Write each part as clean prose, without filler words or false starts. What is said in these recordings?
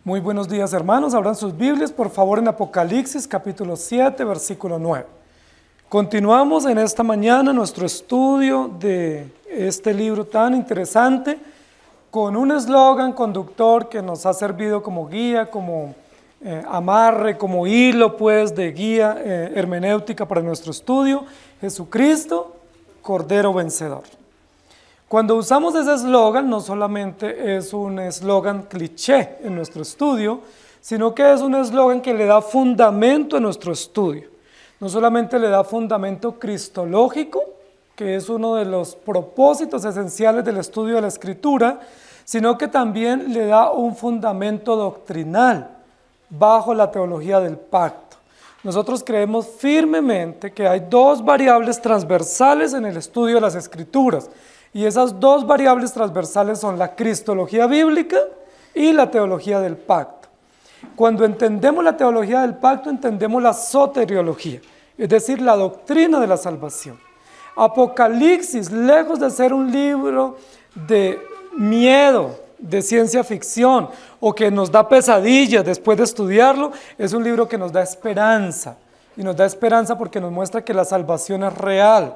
Muy buenos días, hermanos. Abran sus Biblias, por favor, en Apocalipsis, capítulo 7, versículo 9. Continuamos en esta mañana nuestro estudio de este libro tan interesante, con un eslogan conductor que nos ha servido como guía, como amarre, como hilo, pues, de guía hermenéutica para nuestro estudio: Jesucristo, Cordero Vencedor. Cuando usamos ese eslogan, no solamente es un eslogan cliché en nuestro estudio, sino que es un eslogan que le da fundamento a nuestro estudio. No solamente le da fundamento cristológico, que es uno de los propósitos esenciales del estudio de la Escritura, sino que también le da un fundamento doctrinal bajo la teología del pacto. Nosotros creemos firmemente que hay dos variables transversales en el estudio de las Escrituras, y esas dos variables transversales son la cristología bíblica y la teología del pacto. Cuando entendemos la teología del pacto, entendemos la soteriología, es decir, la doctrina de la salvación. Apocalipsis, lejos de ser un libro de miedo, de ciencia ficción, o que nos da pesadillas después de estudiarlo, es un libro que nos da esperanza. Y nos da esperanza porque nos muestra que la salvación es real,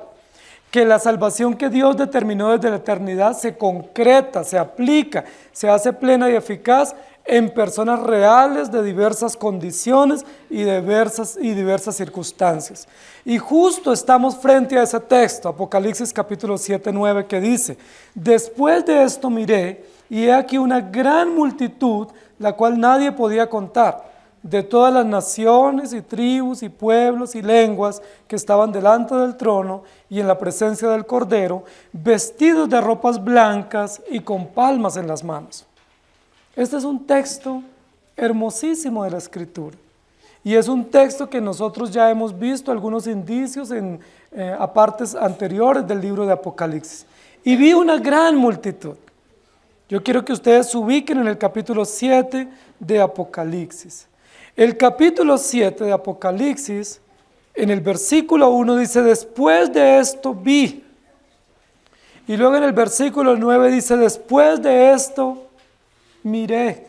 que la salvación que Dios determinó desde la eternidad se concreta, se aplica, se hace plena y eficaz en personas reales de diversas condiciones y diversas circunstancias. Y justo estamos frente a ese texto, Apocalipsis capítulo 7, 9, que dice: después de esto miré, y he aquí una gran multitud, la cual nadie podía contar, de todas las naciones y tribus y pueblos y lenguas que estaban delante del trono y en la presencia del Cordero, vestidos de ropas blancas y con palmas en las manos. Este es un texto hermosísimo de la Escritura, y es un texto que nosotros ya hemos visto algunos indicios en partes anteriores del libro de Apocalipsis. Y vi una gran multitud. Yo quiero que ustedes se ubiquen en el capítulo 7 de Apocalipsis. El capítulo 7 de Apocalipsis, en el versículo 1 dice: después de esto vi. Y luego en el versículo 9 dice: después de esto miré.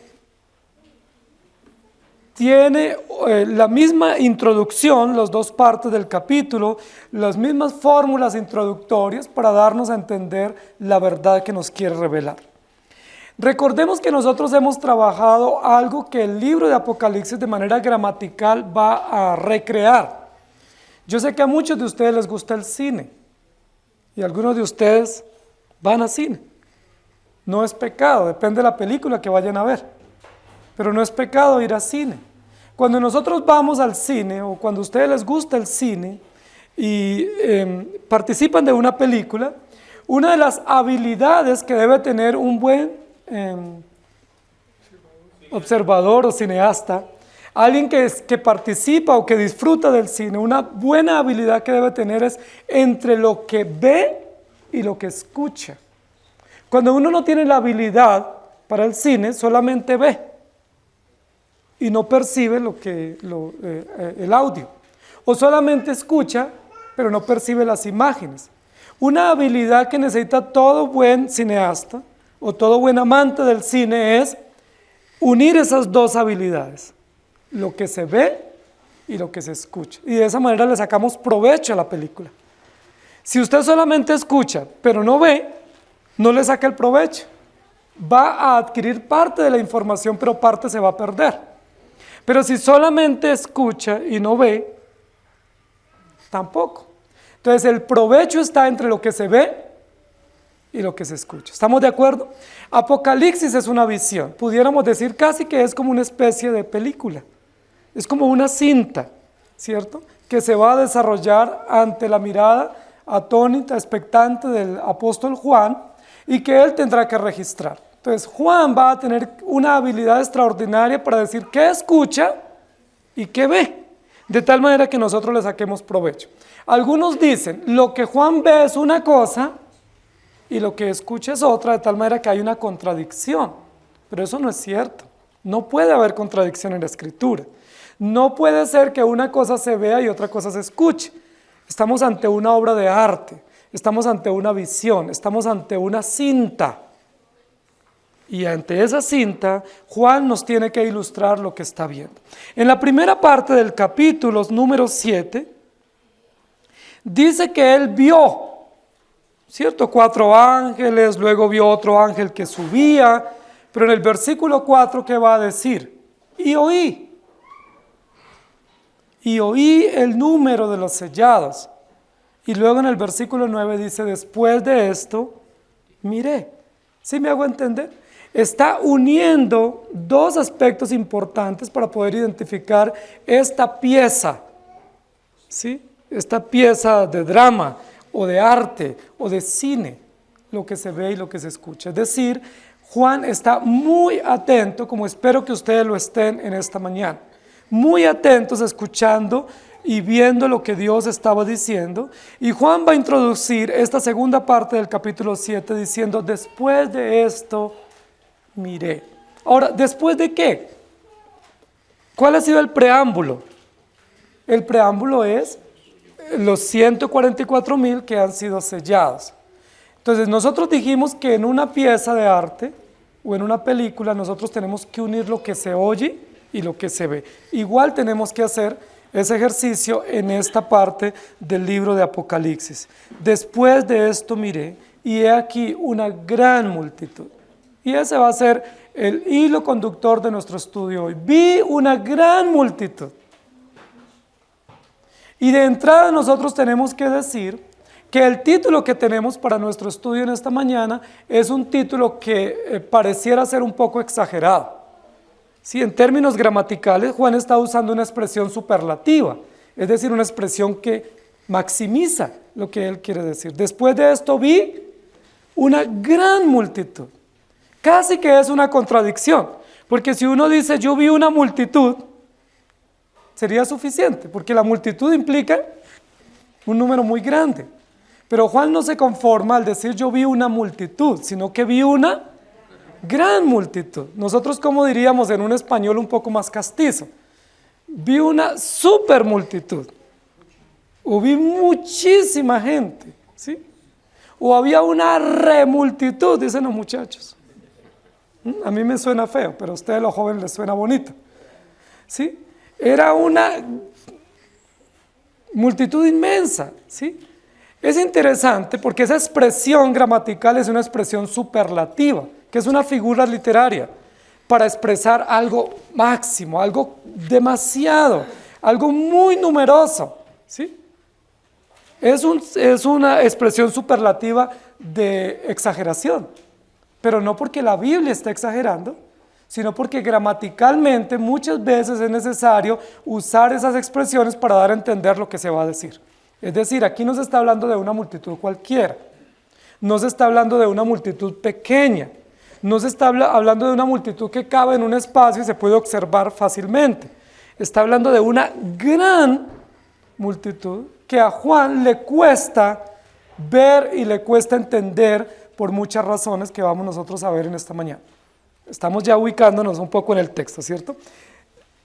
Tiene la misma introducción, las dos partes del capítulo, las mismas fórmulas introductorias para darnos a entender la verdad que nos quiere revelar. Recordemos que nosotros hemos trabajado algo que el libro de Apocalipsis de manera gramatical va a recrear. Yo sé que a muchos de ustedes les gusta el cine, y algunos de ustedes van a cine. No es pecado, depende de la película que vayan a ver, pero no es pecado ir a cine. Cuando nosotros vamos al cine, o cuando a ustedes les gusta el cine y participan de una película, una de las habilidades que debe tener un buen observador o cineasta, alguien que participa o que disfruta del cine, una buena habilidad que debe tener es entre lo que ve y lo que escucha. Cuando uno no tiene la habilidad para el cine, solamente ve y no percibe el audio, o solamente escucha pero no percibe las imágenes. Una habilidad que necesita todo buen cineasta o todo buen amante del cine es unir esas dos habilidades, lo que se ve y lo que se escucha, y de esa manera le sacamos provecho a la película. Si usted solamente escucha pero no ve, no le saca el provecho, va a adquirir parte de la información pero parte se va a perder. Pero si solamente escucha y no ve, tampoco. Entonces el provecho está entre lo que se ve y lo que se escucha. ¿Estamos de acuerdo? Apocalipsis es una visión, pudiéramos decir casi que es como una especie de película, es como una cinta, ¿cierto?, que se va a desarrollar ante la mirada atónita, expectante del apóstol Juan, y que él tendrá que registrar. Entonces Juan va a tener una habilidad extraordinaria para decir qué escucha y qué ve, de tal manera que nosotros le saquemos provecho. Algunos dicen, lo que Juan ve es una cosa y lo que escucha es otra, de tal manera que hay una contradicción, pero eso no es cierto. No puede haber contradicción en la Escritura. No puede ser que una cosa se vea y otra cosa se escuche. Estamos ante una obra de arte, estamos ante una visión, estamos ante una cinta. Y ante esa cinta, Juan nos tiene que ilustrar lo que está viendo. En la primera parte del capítulo, número 7, dice que él vio, ¿cierto? 4 ángeles, luego vio otro ángel que subía, pero en el versículo 4, ¿qué va a decir? Y oí el número de los sellados. Y luego en el versículo 9 dice, después de esto, miré. ¿Sí me hago entender? Está uniendo dos aspectos importantes para poder identificar esta pieza, ¿sí? Esta pieza de drama o de arte o de cine, lo que se ve y lo que se escucha. Es decir, Juan está muy atento, como espero que ustedes lo estén en esta mañana, muy atentos escuchando y viendo lo que Dios estaba diciendo. Y Juan va a introducir esta segunda parte del capítulo 7 diciendo, después de esto, miré. Ahora, ¿después de qué? ¿Cuál ha sido el preámbulo? El preámbulo es los 144,000 que han sido sellados. Entonces, nosotros dijimos que en una pieza de arte o en una película nosotros tenemos que unir lo que se oye y lo que se ve. Igual tenemos que hacer ese ejercicio en esta parte del libro de Apocalipsis. Después de esto miré y he aquí una gran multitud. Y ese va a ser el hilo conductor de nuestro estudio hoy. Vi una gran multitud. Y de entrada nosotros tenemos que decir que el título que tenemos para nuestro estudio en esta mañana es un título que pareciera ser un poco exagerado. Sí, en términos gramaticales, Juan está usando una expresión superlativa, es decir, una expresión que maximiza lo que él quiere decir. Después de esto vi una gran multitud. Casi que es una contradicción, porque si uno dice yo vi una multitud, sería suficiente, porque la multitud implica un número muy grande. Pero Juan no se conforma al decir yo vi una multitud, sino que vi una gran multitud. Nosotros, como diríamos en un español un poco más castizo, vi una super multitud, o vi muchísima gente, ¿sí? O había una remultitud, dicen los muchachos. A mí me suena feo, pero a ustedes los jóvenes les suena bonito, ¿sí? Era una multitud inmensa, ¿sí? Es interesante porque esa expresión gramatical es una expresión superlativa, que es una figura literaria para expresar algo máximo, algo demasiado, algo muy numeroso, ¿sí? Es una expresión superlativa de exageración, pero no porque la Biblia está exagerando, sino porque gramaticalmente muchas veces es necesario usar esas expresiones para dar a entender lo que se va a decir. Es decir, aquí no se está hablando de una multitud cualquiera, no se está hablando de una multitud pequeña, no se está hablando de una multitud que cabe en un espacio y se puede observar fácilmente. Está hablando de una gran multitud que a Juan le cuesta ver y le cuesta entender por muchas razones que vamos nosotros a ver en esta mañana. Estamos ya ubicándonos un poco en el texto, ¿cierto?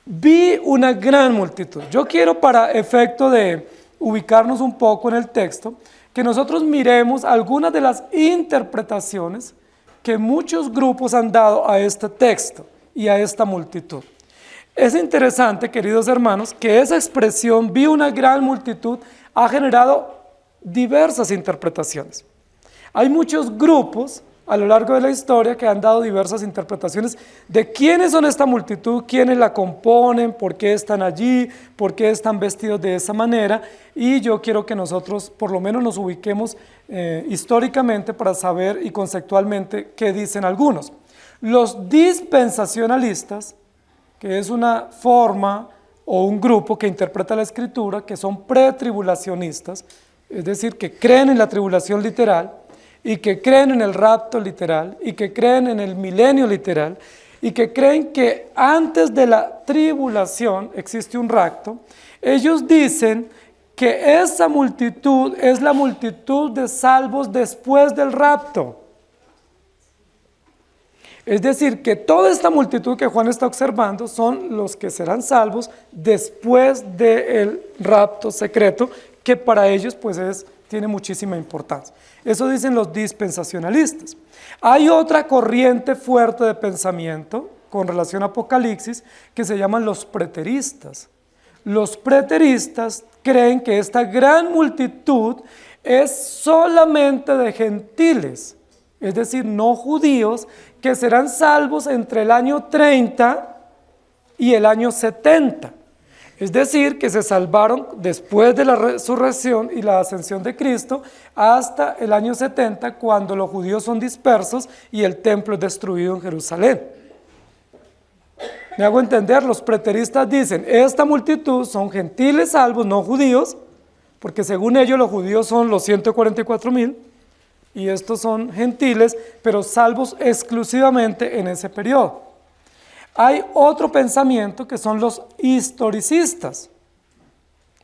Vi una gran multitud. Yo quiero, para efecto de ubicarnos un poco en el texto, que nosotros miremos algunas de las interpretaciones que muchos grupos han dado a este texto y a esta multitud. Es interesante, queridos hermanos, que esa expresión, vi una gran multitud, ha generado diversas interpretaciones. Hay muchos grupos a lo largo de la historia que han dado diversas interpretaciones de quiénes son esta multitud, quiénes la componen, por qué están allí, por qué están vestidos de esa manera, y yo quiero que nosotros por lo menos nos ubiquemos históricamente para saber y conceptualmente qué dicen algunos. Los dispensacionalistas, que es una forma o un grupo que interpreta la Escritura, que son pretribulacionistas, es decir, que creen en la tribulación literal, y que creen en el rapto literal, y que creen en el milenio literal, y que creen que antes de la tribulación existe un rapto. Ellos dicen que esa multitud es la multitud de salvos después del rapto. Es decir, que toda esta multitud que Juan está observando son los que serán salvos después del rapto secreto, que para ellos pues es tiene muchísima importancia. Eso dicen los dispensacionalistas. Hay otra corriente fuerte de pensamiento con relación a Apocalipsis que se llaman los preteristas. Los preteristas creen que esta gran multitud es solamente de gentiles, es decir, no judíos, que serán salvos entre el año 30 y el año 70. Es decir, que se salvaron después de la resurrección y la ascensión de Cristo hasta el año 70, cuando los judíos son dispersos y el templo es destruido en Jerusalén. Me hago entender, los preteristas dicen, esta multitud son gentiles salvos, no judíos, porque según ellos los judíos son los 144,000 y estos son gentiles, pero salvos exclusivamente en ese periodo. Hay otro pensamiento que son los historicistas.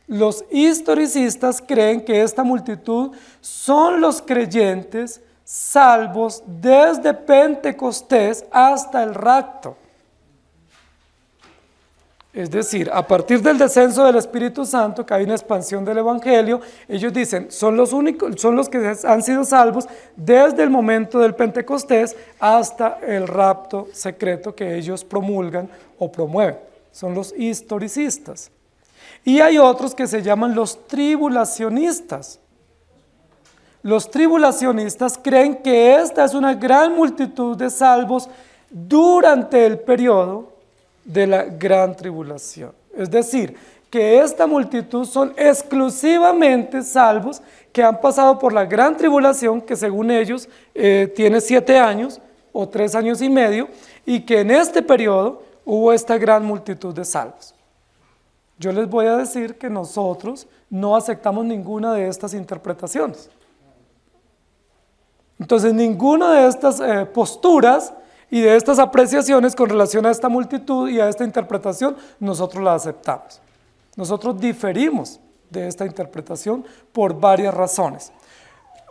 Los historicistas creen que esta multitud son los creyentes salvos desde Pentecostés hasta el rapto. Es decir, a partir del descenso del Espíritu Santo, que hay una expansión del Evangelio, ellos dicen, son los únicos, son los que han sido salvos desde el momento del Pentecostés hasta el rapto secreto que ellos promulgan o promueven. Son los historicistas. Y hay otros que se llaman los tribulacionistas. Los tribulacionistas creen que esta es una gran multitud de salvos durante el periodo de la gran tribulación. Es decir, que esta multitud son exclusivamente salvos que han pasado por la gran tribulación, que según ellos tiene 7 años o 3 años y medio, y que en este periodo hubo esta gran multitud de salvos. Yo les voy a decir que nosotros no aceptamos ninguna de estas interpretaciones. Entonces, ninguna de estas posturas y de estas apreciaciones con relación a esta multitud y a esta interpretación, nosotros la aceptamos. Nosotros diferimos de esta interpretación por varias razones.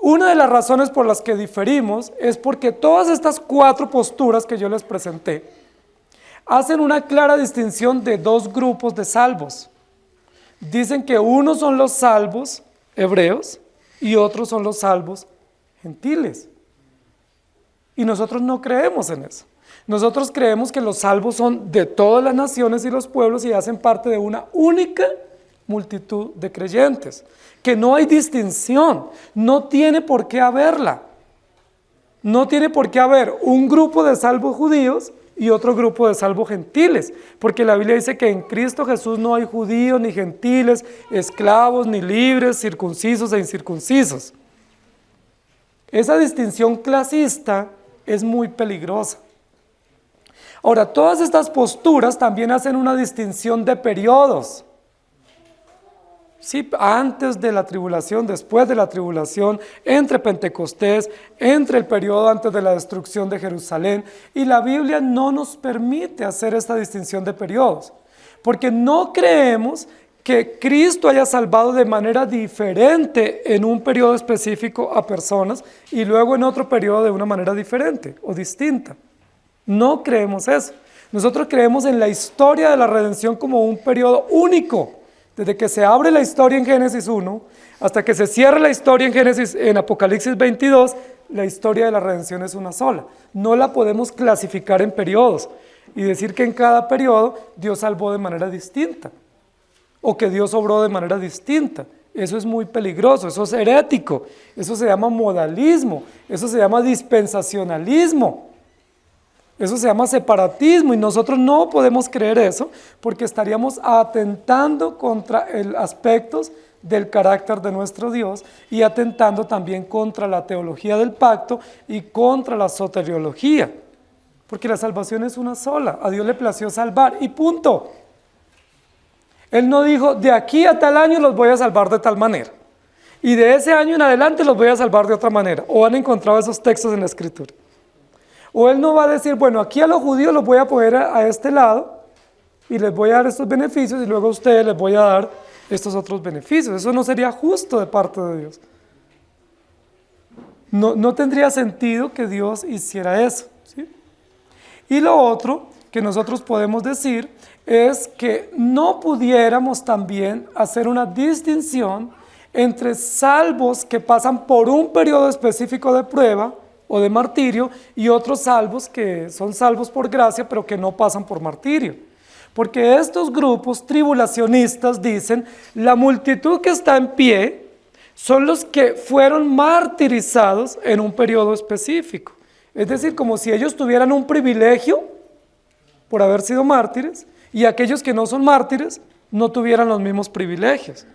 Una de las razones por las que diferimos es porque todas estas 4 posturas que yo les presenté hacen una clara distinción de 2 grupos de salvos. Dicen que unos son los salvos hebreos y otros son los salvos gentiles. Y nosotros no creemos en eso. Nosotros creemos que los salvos son de todas las naciones y los pueblos y hacen parte de una única multitud de creyentes. Que no hay distinción, no tiene por qué haberla. No tiene por qué haber un grupo de salvos judíos y otro grupo de salvos gentiles, porque la Biblia dice que en Cristo Jesús no hay judíos ni gentiles, esclavos ni libres, circuncisos e incircuncisos. Esa distinción clasista es muy peligrosa. Ahora, todas estas posturas también hacen una distinción de periodos. Sí, antes de la tribulación, después de la tribulación, entre Pentecostés, entre el periodo antes de la destrucción de Jerusalén. Y la Biblia no nos permite hacer esta distinción de periodos, porque no creemos que Cristo haya salvado de manera diferente en un periodo específico a personas y luego en otro periodo de una manera diferente o distinta. No creemos eso. Nosotros creemos en la historia de la redención como un periodo único. Desde que se abre la historia en Génesis 1 hasta que se cierra la historia en Apocalipsis 22, la historia de la redención es una sola. No la podemos clasificar en periodos y decir que en cada periodo Dios salvó de manera distinta o que Dios obró de manera distinta. Eso es muy peligroso, eso es herético, eso se llama modalismo, eso se llama dispensacionalismo, eso se llama separatismo y nosotros no podemos creer eso porque estaríamos atentando contra aspectos del carácter de nuestro Dios y atentando también contra la teología del pacto y contra la soteriología, porque la salvación es una sola, a Dios le plació salvar y punto. Él no dijo, de aquí a tal año los voy a salvar de tal manera, y de ese año en adelante los voy a salvar de otra manera, o han encontrado esos textos en la Escritura. O Él no va a decir, bueno, aquí a los judíos los voy a poner a este lado, y les voy a dar estos beneficios, y luego a ustedes les voy a dar estos otros beneficios. Eso no sería justo de parte de Dios. No tendría sentido que Dios hiciera eso, ¿sí? Y lo otro que nosotros podemos decir es que no pudiéramos también hacer una distinción entre salvos que pasan por un periodo específico de prueba o de martirio y otros salvos que son salvos por gracia pero que no pasan por martirio. Porque estos grupos tribulacionistas dicen, la multitud que está en pie son los que fueron martirizados en un periodo específico. Es decir, como si ellos tuvieran un privilegio por haber sido mártires y aquellos que no son mártires no tuvieran los mismos privilegios.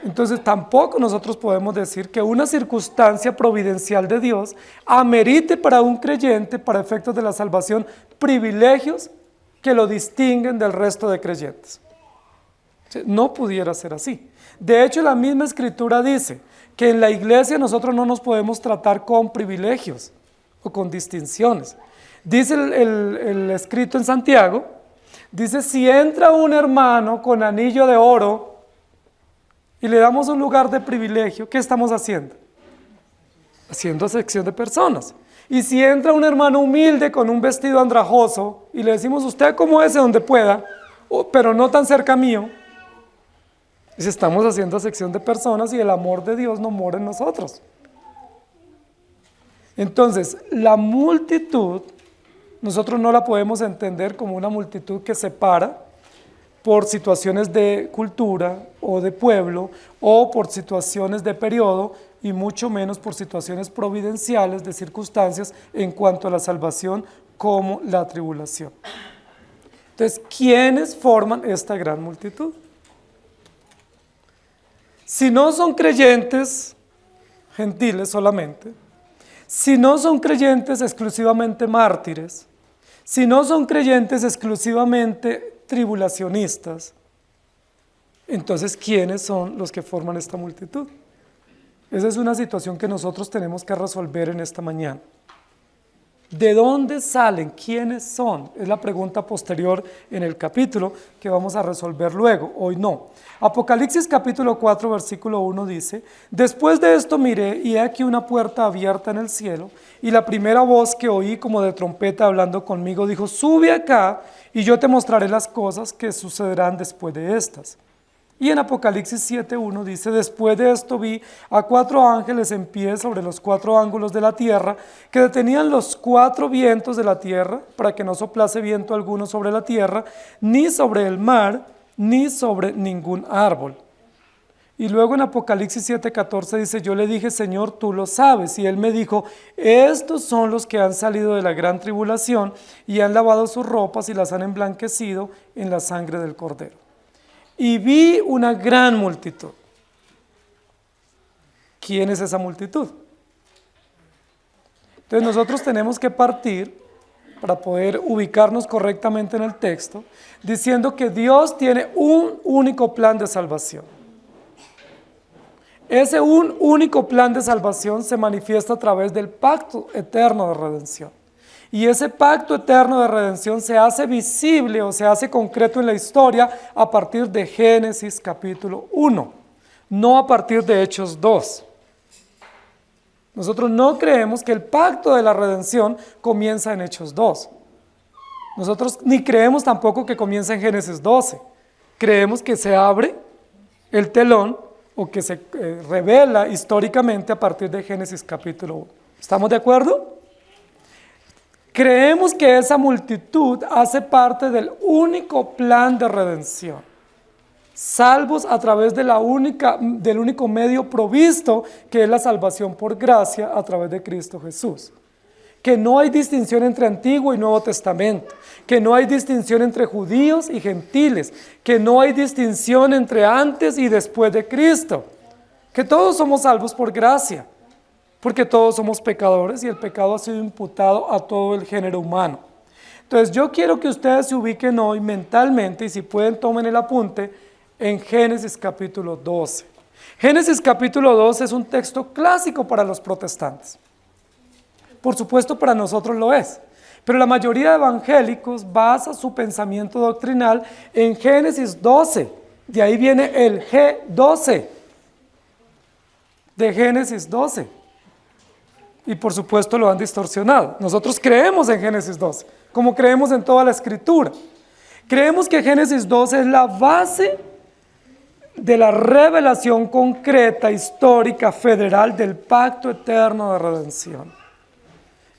Entonces tampoco nosotros podemos decir que una circunstancia providencial de Dios amerite para un creyente, para efectos de la salvación, privilegios que lo distinguen del resto de creyentes. No pudiera ser así. De hecho, la misma Escritura dice que en la iglesia nosotros no nos podemos tratar con privilegios o con distinciones. Dice el escrito en Santiago, dice, si entra un hermano con anillo de oro y le damos un lugar de privilegio, ¿qué estamos haciendo? Haciendo acepción de personas. Y si entra un hermano humilde con un vestido andrajoso y le decimos, usted acomódese donde pueda, pero no tan cerca mío, estamos haciendo acepción de personas y el amor de Dios no mora en nosotros. Entonces, la multitud, nosotros no la podemos entender como una multitud que separa por situaciones de cultura o de pueblo o por situaciones de periodo y mucho menos por situaciones providenciales de circunstancias en cuanto a la salvación como la tribulación. Entonces, ¿quiénes forman esta gran multitud? Si no son creyentes gentiles solamente, si no son creyentes exclusivamente mártires, si no son creyentes exclusivamente tribulacionistas, entonces, ¿quiénes son los que forman esta multitud? Esa es una situación que nosotros tenemos que resolver en esta mañana. ¿De dónde salen? ¿Quiénes son? Es la pregunta posterior en el capítulo que vamos a resolver luego, hoy no. Apocalipsis capítulo 4, versículo 1 dice, después de esto miré y he aquí una puerta abierta en el cielo, y la primera voz que oí como de trompeta hablando conmigo dijo, sube acá y yo te mostraré las cosas que sucederán después de estas. Y en Apocalipsis 7.1 dice, después de esto vi a 4 ángeles en pie sobre los 4 ángulos de la tierra, que detenían los 4 vientos de la tierra, para que no soplase viento alguno sobre la tierra, ni sobre el mar, ni sobre ningún árbol. Y luego en Apocalipsis 7.14 dice, yo le dije, Señor, tú lo sabes. Y él me dijo, estos son los que han salido de la gran tribulación y han lavado sus ropas y las han emblanquecido en la sangre del Cordero. Y vi una gran multitud. ¿Quién es esa multitud? Entonces nosotros tenemos que partir, para poder ubicarnos correctamente en el texto, diciendo que Dios tiene un único plan de salvación. Ese un único plan de salvación se manifiesta a través del pacto eterno de redención. Y ese pacto eterno de redención se hace visible o se hace concreto en la historia a partir de Génesis capítulo 1, no a partir de Hechos 2. Nosotros no creemos que el pacto de la redención comienza en Hechos 2. Nosotros ni creemos tampoco que comienza en Génesis 12. Creemos que se abre el telón o que se revela históricamente a partir de Génesis capítulo 1. ¿Estamos de acuerdo? Creemos que esa multitud hace parte del único plan de redención, salvos a través de del único medio provisto, que es la salvación por gracia a través de Cristo Jesús. Que no hay distinción entre Antiguo y Nuevo Testamento, que no hay distinción entre judíos y gentiles, que no hay distinción entre antes y después de Cristo, que todos somos salvos por gracia. Porque todos somos pecadores y el pecado ha sido imputado a todo el género humano. Entonces yo quiero que ustedes se ubiquen hoy mentalmente, y si pueden tomen el apunte, en Génesis capítulo 12. Génesis capítulo 12 es un texto clásico para los protestantes. Por supuesto para nosotros lo es, pero la mayoría de evangélicos basa su pensamiento doctrinal en Génesis 12. De ahí viene el G12 de Génesis 12. Y por supuesto lo han distorsionado. Nosotros creemos en Génesis 12, como creemos en toda la Escritura. Creemos que Génesis 12 es la base de la revelación concreta, histórica, federal del pacto eterno de redención.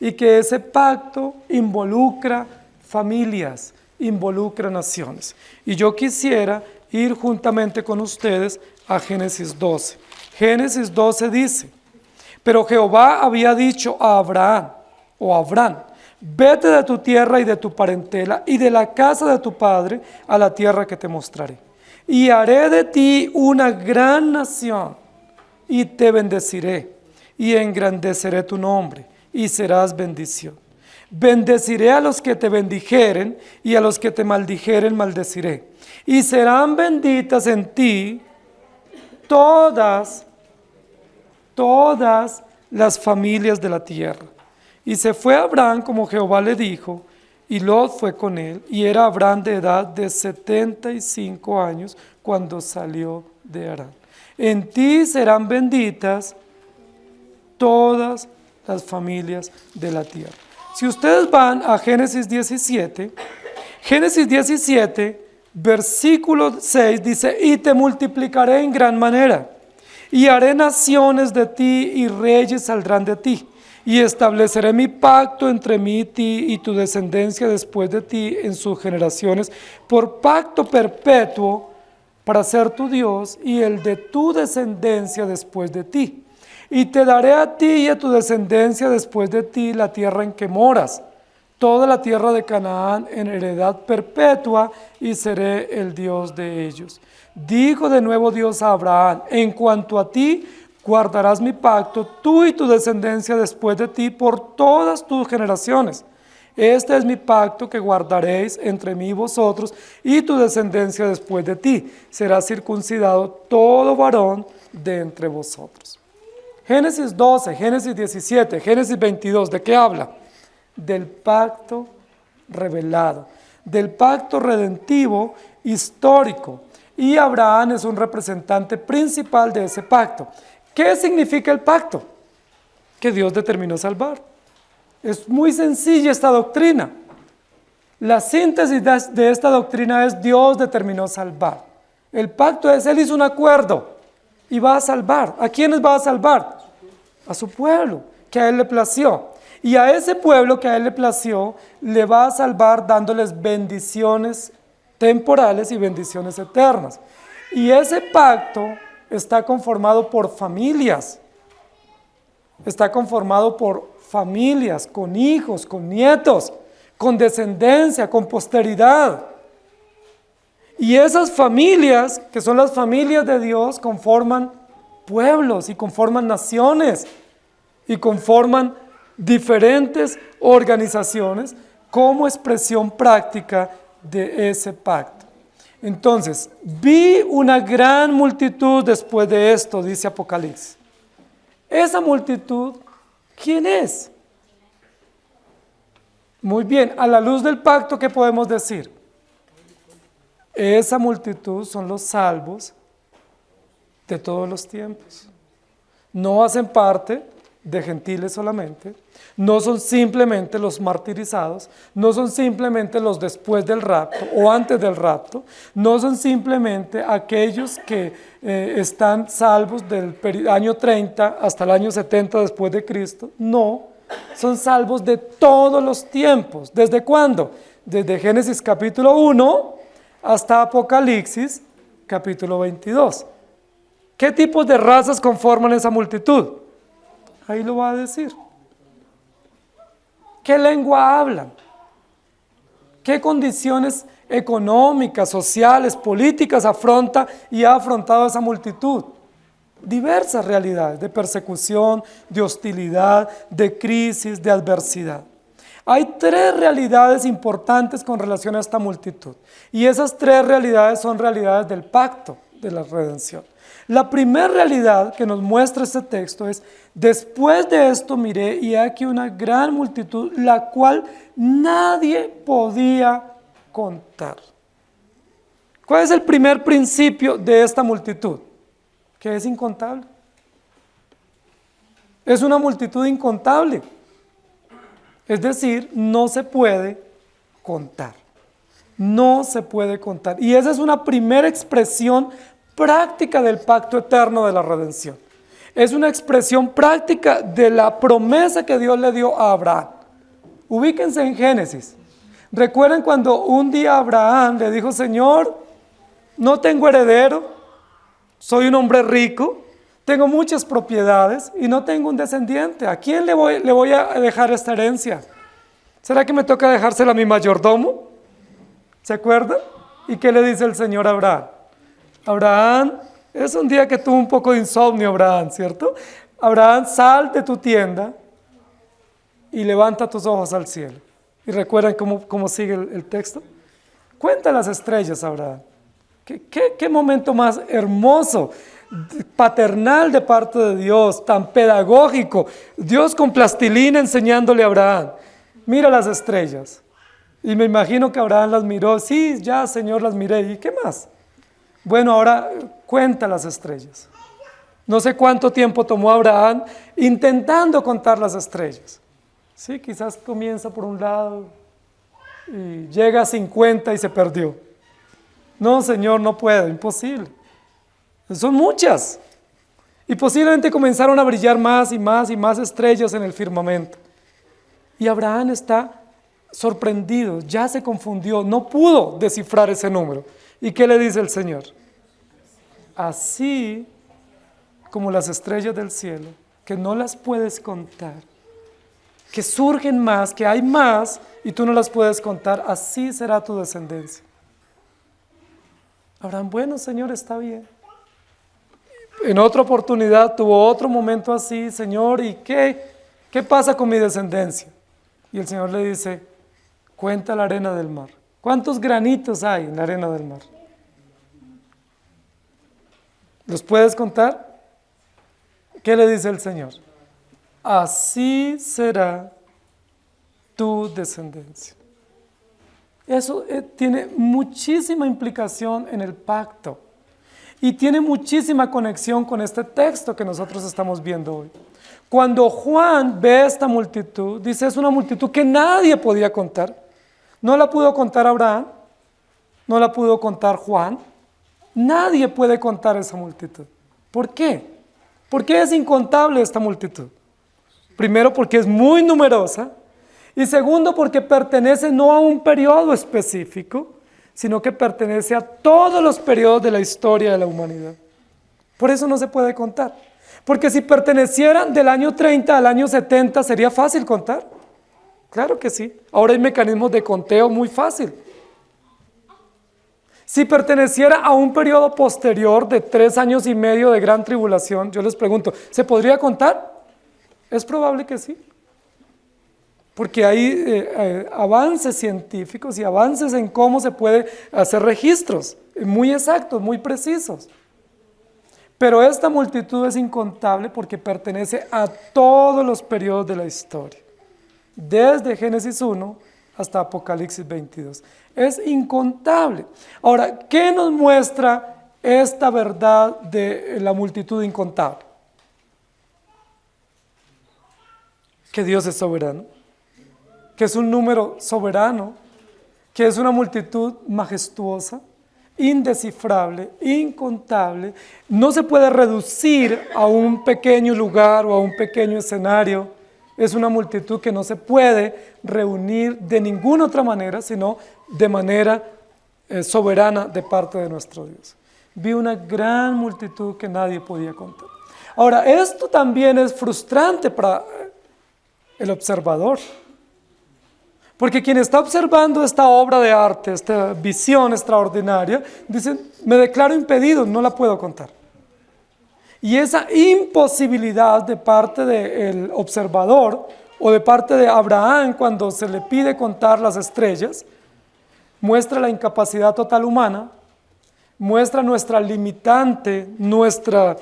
Y que ese pacto involucra familias, involucra naciones. Y yo quisiera ir juntamente con ustedes a Génesis 12. Génesis 12 dice: pero Jehová había dicho a Abraham, vete de tu tierra y de tu parentela y de la casa de tu padre a la tierra que te mostraré. Y haré de ti una gran nación y te bendeciré y engrandeceré tu nombre y serás bendición. Bendeciré a los que te bendijeren y a los que te maldijeren maldeciré. Y serán benditas en ti todas las familias de la tierra. Y se fue Abraham como Jehová le dijo, y Lot fue con él, y era Abraham de edad de 75 años cuando salió de Harán. En ti serán benditas todas las familias de la tierra. Si ustedes van a Génesis 17, versículo 6 dice: y te multiplicaré en gran manera, y haré naciones de ti, y reyes saldrán de ti, y estableceré mi pacto entre mí y ti y tu descendencia después de ti en sus generaciones, por pacto perpetuo para ser tu Dios y el de tu descendencia después de ti. Y te daré a ti y a tu descendencia después de ti la tierra en que moras, toda la tierra de Canaán en heredad perpetua, y seré el Dios de ellos. Dijo de nuevo Dios a Abraham: en cuanto a ti, guardarás mi pacto, tú y tu descendencia después de ti, por todas tus generaciones. Este es mi pacto que guardaréis entre mí y vosotros, y tu descendencia después de ti. Será circuncidado todo varón de entre vosotros. Génesis 12, Génesis 17, Génesis 22, ¿de qué habla? Del pacto revelado, del pacto redentivo histórico. Y Abraham es un representante principal de ese pacto. ¿Qué significa el pacto? Que Dios determinó salvar. Es muy sencilla esta doctrina. La síntesis de esta doctrina es: Dios determinó salvar. El pacto es: Él hizo un acuerdo y va a salvar. ¿A quiénes va a salvar? A su pueblo, que a Él le plació. Y a ese pueblo que a Él le plació, le va a salvar dándoles bendiciones temporales y bendiciones eternas. Y ese pacto está conformado por familias. Está conformado por familias, con hijos, con nietos, con descendencia, con posteridad. Y esas familias, que son las familias de Dios, conforman pueblos y conforman naciones y conforman diferentes organizaciones como expresión práctica de ese pacto. Entonces, vi una gran multitud después de esto, dice Apocalipsis. Esa multitud, ¿quién es? Muy bien, a la luz del pacto, ¿qué podemos decir? Esa multitud son los salvos de todos los tiempos. No hacen parte de gentiles solamente, no son simplemente los martirizados, no son simplemente los después del rapto o antes del rapto, no son simplemente aquellos que están salvos del año 30 hasta el año 70 después de Cristo, no, son salvos de todos los tiempos. ¿Desde cuándo? Desde Génesis capítulo 1 hasta Apocalipsis capítulo 22. ¿Qué tipos de razas conforman esa multitud? Ahí lo va a decir. ¿Qué lengua hablan? ¿Qué condiciones económicas, sociales, políticas afronta y ha afrontado esa multitud? Diversas realidades de persecución, de hostilidad, de crisis, de adversidad. Hay tres realidades importantes con relación a esta multitud. Y esas tres realidades son realidades del pacto de la redención. La primera realidad que nos muestra este texto es: después de esto miré y aquí una gran multitud, la cual nadie podía contar. ¿Cuál es el primer principio de esta multitud? Que es incontable. Es una multitud incontable. Es decir, no se puede contar. No se puede contar. Y esa es una primera expresión práctica del pacto eterno de la redención. Es una expresión práctica de la promesa que Dios le dio a Abraham. Ubíquense en Génesis. ¿Recuerdan cuando un día Abraham le dijo, Señor, no tengo heredero, soy un hombre rico, tengo muchas propiedades y no tengo un descendiente? ¿A quién le voy a dejar esta herencia? ¿Será que me toca dejársela a mi mayordomo? ¿Se acuerdan? ¿Y qué le dice el Señor a Abraham? Abraham, es un día que tuvo un poco de insomnio Abraham, ¿cierto? Abraham, sal de tu tienda y levanta tus ojos al cielo. ¿Y recuerdan cómo sigue el texto? Cuenta las estrellas, Abraham. ¿Qué momento más hermoso, paternal de parte de Dios, tan pedagógico. Dios con plastilina enseñándole a Abraham. Mira las estrellas. Y me imagino que Abraham las miró. Sí, ya, Señor, las miré. ¿Y qué más? Bueno, ahora cuenta las estrellas. No sé cuánto tiempo tomó Abraham intentando contar las estrellas. Sí, quizás comienza por un lado y llega a 50 y se perdió. No, Señor, no puedo, imposible. Son muchas. Y posiblemente comenzaron a brillar más y más y más estrellas en el firmamento. Y Abraham está sorprendido, ya se confundió, no pudo descifrar ese número. ¿Y qué le dice el Señor? Así como las estrellas del cielo, que no las puedes contar, que surgen más, que hay más y tú no las puedes contar, así será tu descendencia. Abraham, bueno, Señor, está bien. En otra oportunidad tuvo otro momento así, Señor, ¿y qué pasa con mi descendencia? Y el Señor le dice, cuenta la arena del mar. ¿Cuántos granitos hay en la arena del mar? ¿Los puedes contar? ¿Qué le dice el Señor? Así será tu descendencia. Eso tiene muchísima implicación en el pacto y tiene muchísima conexión con este texto que nosotros estamos viendo hoy. Cuando Juan ve esta multitud, dice, es una multitud que nadie podía contar. No la pudo contar Abraham, no la pudo contar Juan. Nadie puede contar esa multitud. ¿Por qué? ¿Por qué es incontable esta multitud? Primero, porque es muy numerosa. Y segundo, porque pertenece no a un periodo específico, sino que pertenece a todos los periodos de la historia de la humanidad. Por eso no se puede contar. Porque si pertenecieran del año 30 al año 70, ¿sería fácil contar? Claro que sí. Ahora hay mecanismos de conteo muy fácil. Si perteneciera a un periodo posterior de 3 años y medio de gran tribulación, yo les pregunto, ¿se podría contar? Es probable que sí. Porque hay avances científicos y avances en cómo se puede hacer registros muy exactos, muy precisos. Pero esta multitud es incontable porque pertenece a todos los periodos de la historia, desde Génesis 1 hasta Apocalipsis 22. Es incontable. Ahora, ¿qué nos muestra esta verdad de la multitud incontable? Que Dios es soberano, que es un número soberano, que es una multitud majestuosa, indescifrable, incontable, no se puede reducir a un pequeño lugar o a un pequeño escenario. Es una multitud que no se puede reunir de ninguna otra manera, sino de manera soberana de parte de nuestro Dios. Vi una gran multitud que nadie podía contar. Ahora, esto también es frustrante para el observador. Porque quien está observando esta obra de arte, esta visión extraordinaria, dice, me declaro impedido, no la puedo contar. Y esa imposibilidad de parte del observador o de parte de Abraham cuando se le pide contar las estrellas, muestra la incapacidad total humana, muestra nuestra limitante, nuestra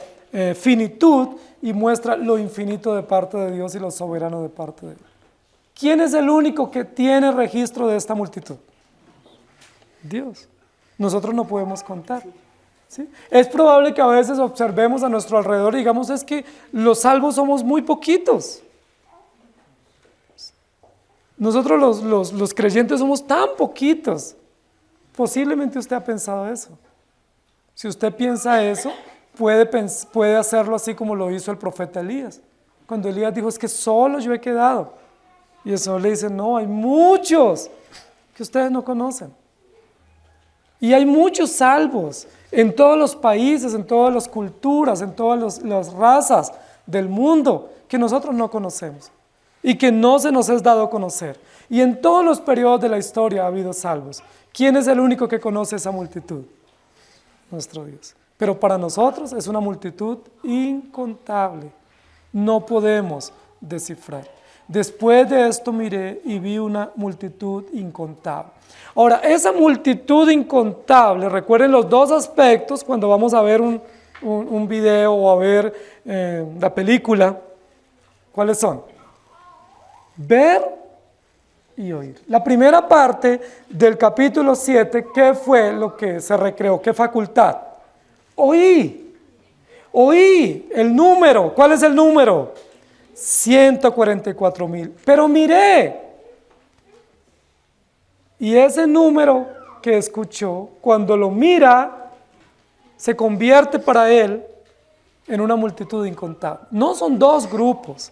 finitud y muestra lo infinito de parte de Dios y lo soberano de parte de Él. ¿Quién es el único que tiene registro de esta multitud? Dios. Nosotros no podemos contar. ¿Sí? Es probable que a veces observemos a nuestro alrededor y digamos, es que los salvos somos muy poquitos. Nosotros los creyentes somos tan poquitos. Posiblemente usted ha pensado eso. Si usted piensa eso, puede hacerlo así como lo hizo el profeta Elías. Cuando Elías dijo, es que solo yo he quedado. Y el Señor le dice, no, hay muchos que ustedes no conocen. Y hay muchos salvos en todos los países, en todas las culturas, en todas las razas del mundo que nosotros no conocemos y que no se nos es dado a conocer. Y en todos los periodos de la historia ha habido salvos. ¿Quién es el único que conoce esa multitud? Nuestro Dios. Pero para nosotros es una multitud incontable. No podemos descifrar. Después de esto miré y vi una multitud incontable. Ahora, esa multitud incontable, recuerden los dos aspectos cuando vamos a ver un video o a ver la película. ¿Cuáles son? Ver y oír. La primera parte del capítulo 7, ¿qué fue lo que se recreó? ¿Qué facultad? Oí. Oí el número. ¿Cuál es el número? 144,000. Pero miré. Y ese número que escuchó, cuando lo mira, se convierte para él en una multitud incontable. No son dos grupos.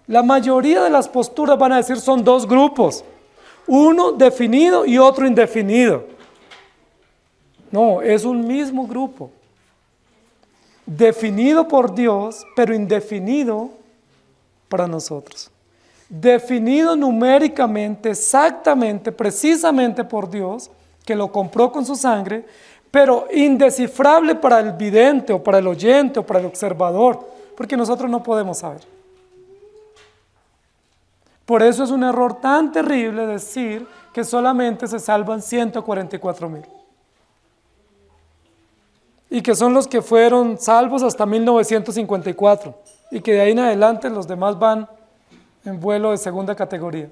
La mayoría de las posturas van a decir son dos grupos. Uno definido y otro indefinido. No, es un mismo grupo. Definido por Dios, pero indefinido para nosotros. Definido numéricamente, exactamente, precisamente por Dios, que lo compró con su sangre, pero indescifrable para el vidente o para el oyente o para el observador, porque nosotros no podemos saber. Por eso es un error tan terrible decir que solamente se salvan 144,000. Y que son los que fueron salvos hasta 1954. Y que de ahí en adelante los demás van en vuelo de segunda categoría.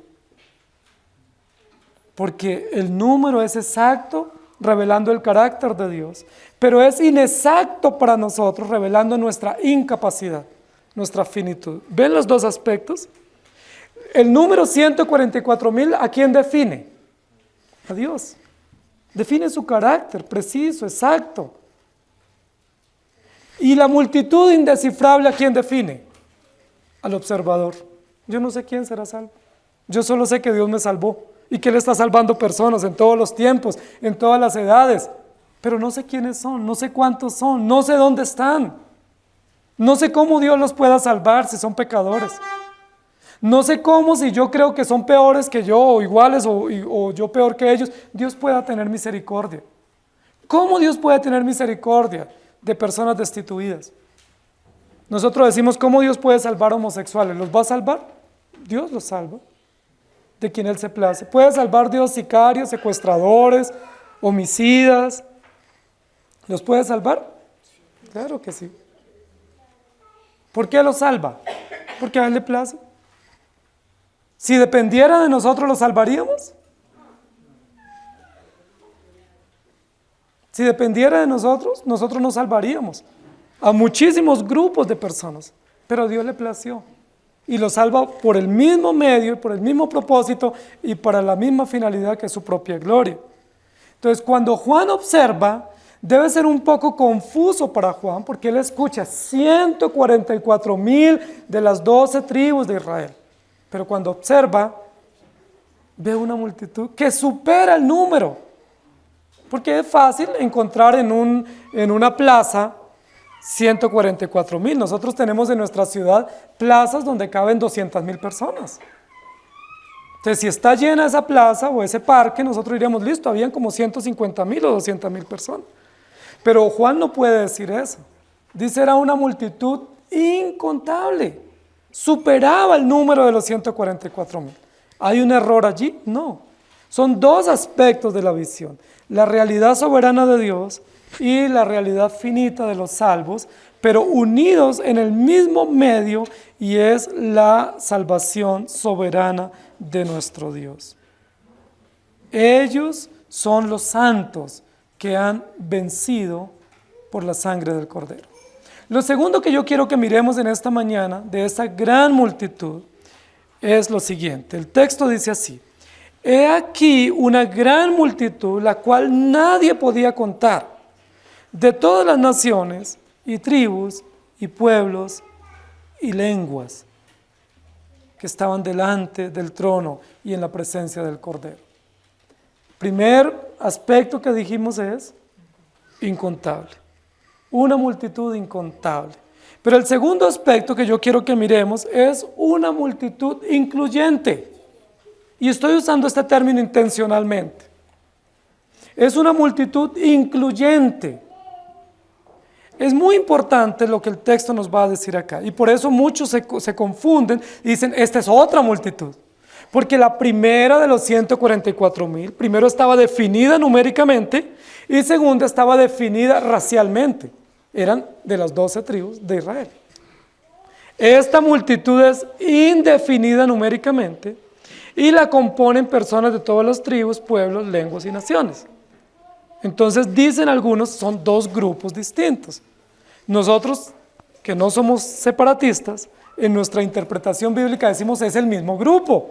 Porque el número es exacto, revelando el carácter de Dios, pero es inexacto para nosotros, revelando nuestra incapacidad, nuestra finitud. ¿Ven los dos aspectos? El número 144,000, ¿a quién define? A Dios. Define su carácter preciso, exacto. Y la multitud indescifrable, ¿a quién define? Al observador. Yo no sé quién será salvo. Yo solo sé que Dios me salvó y que Él está salvando personas en todos los tiempos, en todas las edades. Pero no sé quiénes son, no sé cuántos son, no sé dónde están. No sé cómo Dios los pueda salvar si son pecadores. No sé cómo, si yo creo que son peores que yo, o iguales, o yo peor que ellos, Dios pueda tener misericordia. ¿Cómo Dios puede tener misericordia de personas destituidas? Nosotros decimos, ¿cómo Dios puede salvar homosexuales? ¿Los va a salvar? Dios los salva, de quien Él se place. ¿Puede salvar Dios sicarios, secuestradores, homicidas? ¿Los puede salvar? Claro que sí. ¿Por qué los salva? Porque a Él le place. Si dependiera de nosotros, ¿lo salvaríamos? Si dependiera de nosotros, nosotros nos salvaríamos a muchísimos grupos de personas, pero Dios le plació y lo salva por el mismo medio, por el mismo propósito y para la misma finalidad que su propia gloria. Entonces, cuando Juan observa, debe ser un poco confuso para Juan, porque él escucha 144,000 de las 12 tribus de Israel, pero cuando observa, ve una multitud que supera el número. Porque es fácil encontrar en una plaza 144,000. Nosotros tenemos en nuestra ciudad plazas donde caben 200,000 personas. Entonces, si está llena esa plaza o ese parque, nosotros diríamos, listo, habían como 150,000 o 200,000 personas. Pero Juan no puede decir eso. Dice, era una multitud incontable. Superaba el número de los 144,000. ¿Hay un error allí? No. Son dos aspectos de la visión: la realidad soberana de Dios y la realidad finita de los salvos, pero unidos en el mismo medio, y es la salvación soberana de nuestro Dios. Ellos son los santos que han vencido por la sangre del Cordero. Lo segundo que yo quiero que miremos en esta mañana de esta gran multitud es lo siguiente. El texto dice así: he aquí una gran multitud, la cual nadie podía contar, de todas las naciones y tribus y pueblos y lenguas que estaban delante del trono y en la presencia del Cordero. Primer aspecto que dijimos es incontable, una multitud incontable. Pero el segundo aspecto que yo quiero que miremos es una multitud incluyente. Y estoy usando este término intencionalmente. Es una multitud incluyente. Es muy importante lo que el texto nos va a decir acá. Y por eso muchos se confunden y dicen, esta es otra multitud. Porque la primera de los 144,000, primero estaba definida numéricamente y segunda estaba definida racialmente. Eran de las 12 tribus de Israel. Esta multitud es indefinida numéricamente y la componen personas de todas las tribus, pueblos, lenguas y naciones. Entonces dicen algunos, son dos grupos distintos. Nosotros, que no somos separatistas, en nuestra interpretación bíblica decimos es el mismo grupo.